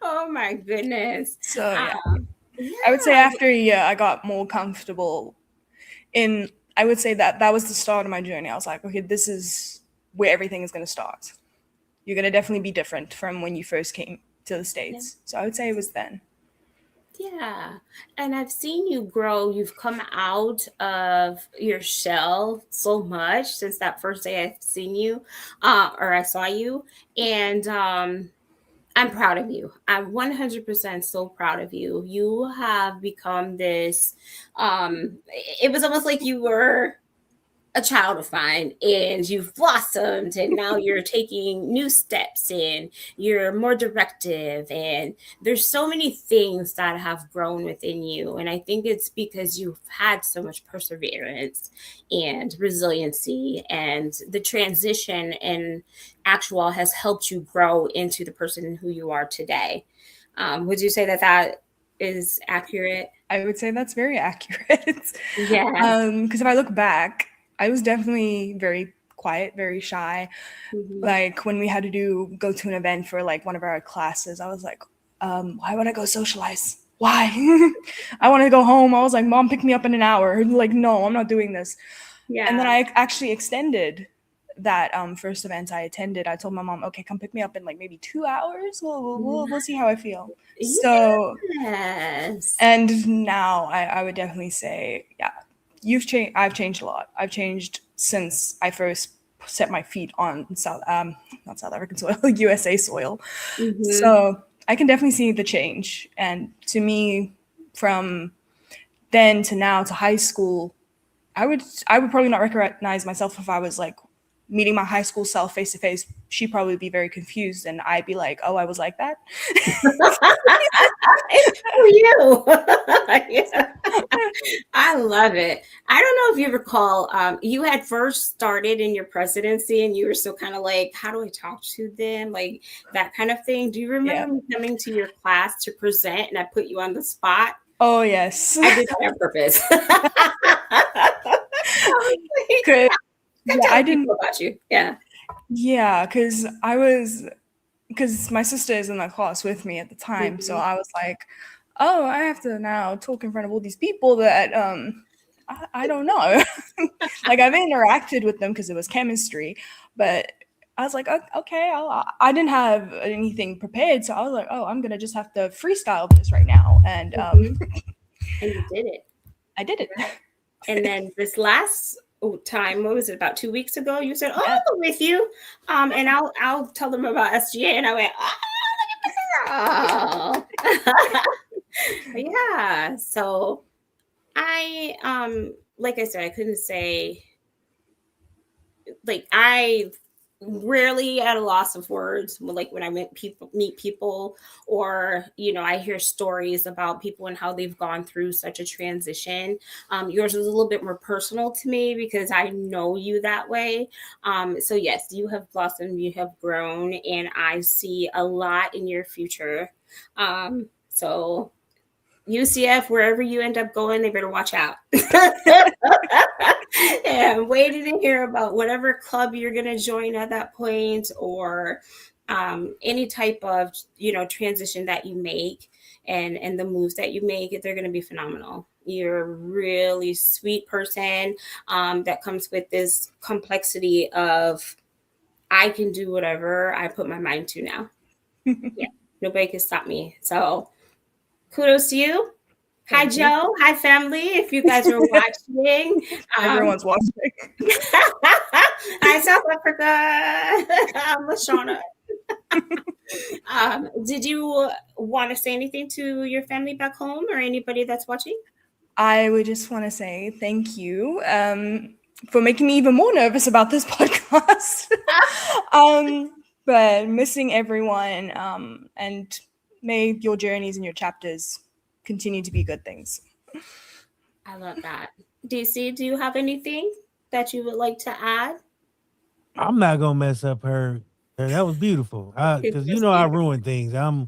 Oh my goodness. So yeah. I would say after a year, I got more comfortable I would say that was the start of my journey. I was like, okay, this is where everything is going to start. You're going to definitely be different from when you first came to the States. Yeah. So I would say it was then. Yeah. And I've seen you grow. You've come out of your shell so much since that first day I've seen you, or I saw you. And, I'm proud of you. I'm 100% so proud of you. You have become this, it was almost like you were a child of mine and you've blossomed and now you're taking new steps and you're more directive and there's so many things that have grown within you. And I think it's because you've had so much perseverance and resiliency, and the transition and actual has helped you grow into the person who you are today. Would you say that is accurate? I would say that's very accurate. Yeah. Because if I look back, I was definitely very quiet, very shy. Mm-hmm. Like when we had to go to an event for like one of our classes, I was like, why would I go socialize? Why? I want to go home. I was like, Mom, pick me up in an hour. Like, no, I'm not doing this. Yeah. And then I actually extended that first event I attended. I told my mom, okay, come pick me up in like maybe 2 hours. We'll see how I feel. Yes. So, and now I would definitely say, yeah, you've changed. I've changed a lot. I've changed since I first set my feet on not South African soil, USA soil. Mm-hmm. So I can definitely see the change. And to me, from then to now to high school, I would probably not recognize myself if I was like meeting my high school self face to face. She'd probably be very confused, and I'd be like, "Oh, I was like that." For you, yeah. I love it. I don't know if you recall, you had first started in your presidency and you were still kind of like, how do I talk to them? Like that kind of thing. Do you remember Yeah. me coming to your class to present and I put you on the spot? Oh yes. I did that on purpose. Good. I'm Yeah, I telling didn't. people about you. Yeah. Yeah, because my sister is in that class with me at the time, so I was like, oh, I have to now talk in front of all these people that I don't know. Like I've interacted with them because it was chemistry, but I was like, okay, I didn't have anything prepared, so I was like, oh, I'm gonna just have to freestyle this right now, and And you did it. I did it. And then this last time, what was it, about 2 weeks ago? You said, "Oh, Yeah. I'll go with you," and I'll tell them about SGA, and I went, "Oh, look at this girl!" Yeah. So I, like I said, I couldn't say, like I rarely at a loss of words, like when I meet people, or I hear stories about people and how they've gone through such a transition. Yours is a little bit more personal to me because I know you that way. So yes, you have blossomed, you have grown, and I see a lot in your future. So UCF, wherever you end up going, they better watch out. Yeah, I'm waiting to hear about whatever club you're going to join at that point, or any type of transition that you make, and the moves that you make. They're going to be phenomenal. You're a really sweet person that comes with this complexity of I can do whatever I put my mind to now. Yeah, nobody can stop me. So kudos to you. Hi, Joe. Hi, family. If you guys are watching, Everyone's watching. Hi, South Africa. I'm LaShauna. Did you want to say anything to your family back home or anybody that's watching? I would just want to say thank you for making me even more nervous about this podcast. But missing everyone, and may your journeys and your chapters continue to be good things. I love that. DC, do you have anything that you would like to add? I'm not gonna mess up her. That was beautiful. Because I ruin things. I'm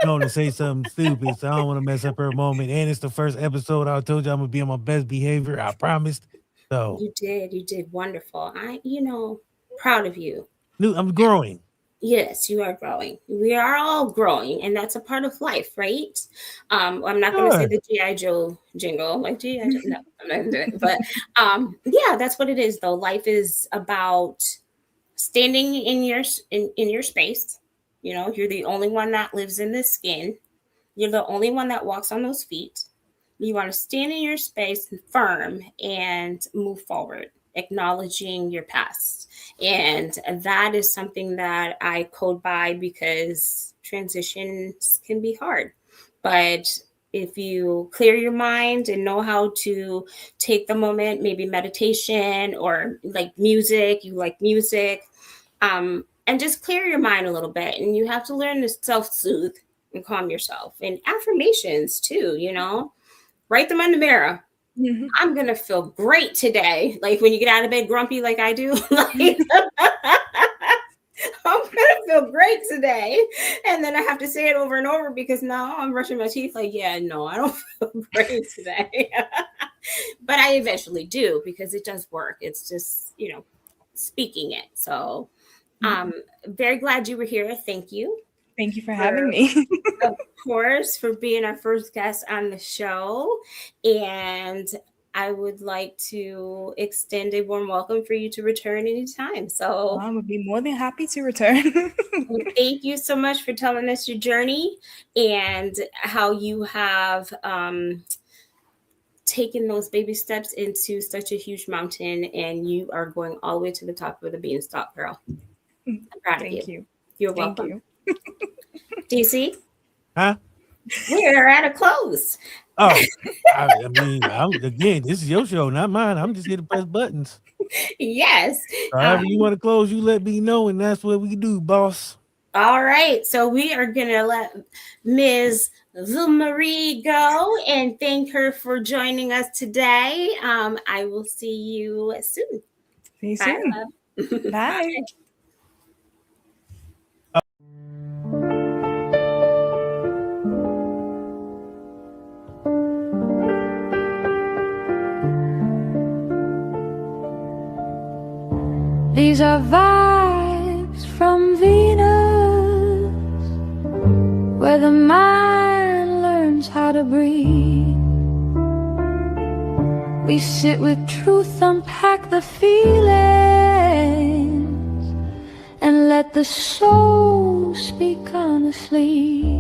going to say something stupid, so I don't want to mess up her moment. And it's the first episode. I told you I'm gonna be on my best behavior. I promised. So you did wonderful. Proud of you. I'm growing. Yes, you are growing. We are all growing, and that's a part of life, right? I'm not going to say the G.I. Joe jingle, like G.I. Joe. No, I'm not going to do it. But yeah, that's what it is, though. Life is about standing in your space. You're the only one that lives in this skin. You're the only one that walks on those feet. You want to stand in your space firm and move forward, acknowledging your past. And that is something that I code by because transitions can be hard. But if you clear your mind and know how to take the moment, maybe meditation or like music, you like music, and just clear your mind a little bit. And you have to learn to self-soothe and calm yourself. And affirmations too, write them on the mirror. Mm-hmm. I'm going to feel great today. Like when you get out of bed grumpy like I do, like I'm going to feel great today. And then I have to say it over and over because now I'm brushing my teeth like, yeah, no, I don't feel great today. But I eventually do because it does work. It's just, speaking it. So very glad you were here. Thank you. Thank you for having me. Of course, for being our first guest on the show. And I would like to extend a warm welcome for you to return anytime. So I would be more than happy to return. Thank you so much for telling us your journey and how you have taken those baby steps into such a huge mountain, and you are going all the way to the top of the beanstalk, girl. I'm proud of you. Thank you. You're welcome. You. DC? Huh? We're at a close. Oh, again, this is your show, not mine. I'm just here to press buttons. Yes. However you want to close, you let me know, and that's what we do, boss. All right. So we are going to let Ms. Wilmari go and thank her for joining us today. I will see you soon. See you Bye, soon. love. Bye. These are vibes from Venus, where the mind learns how to breathe. We sit with truth, unpack the feelings, and let the soul speak honestly.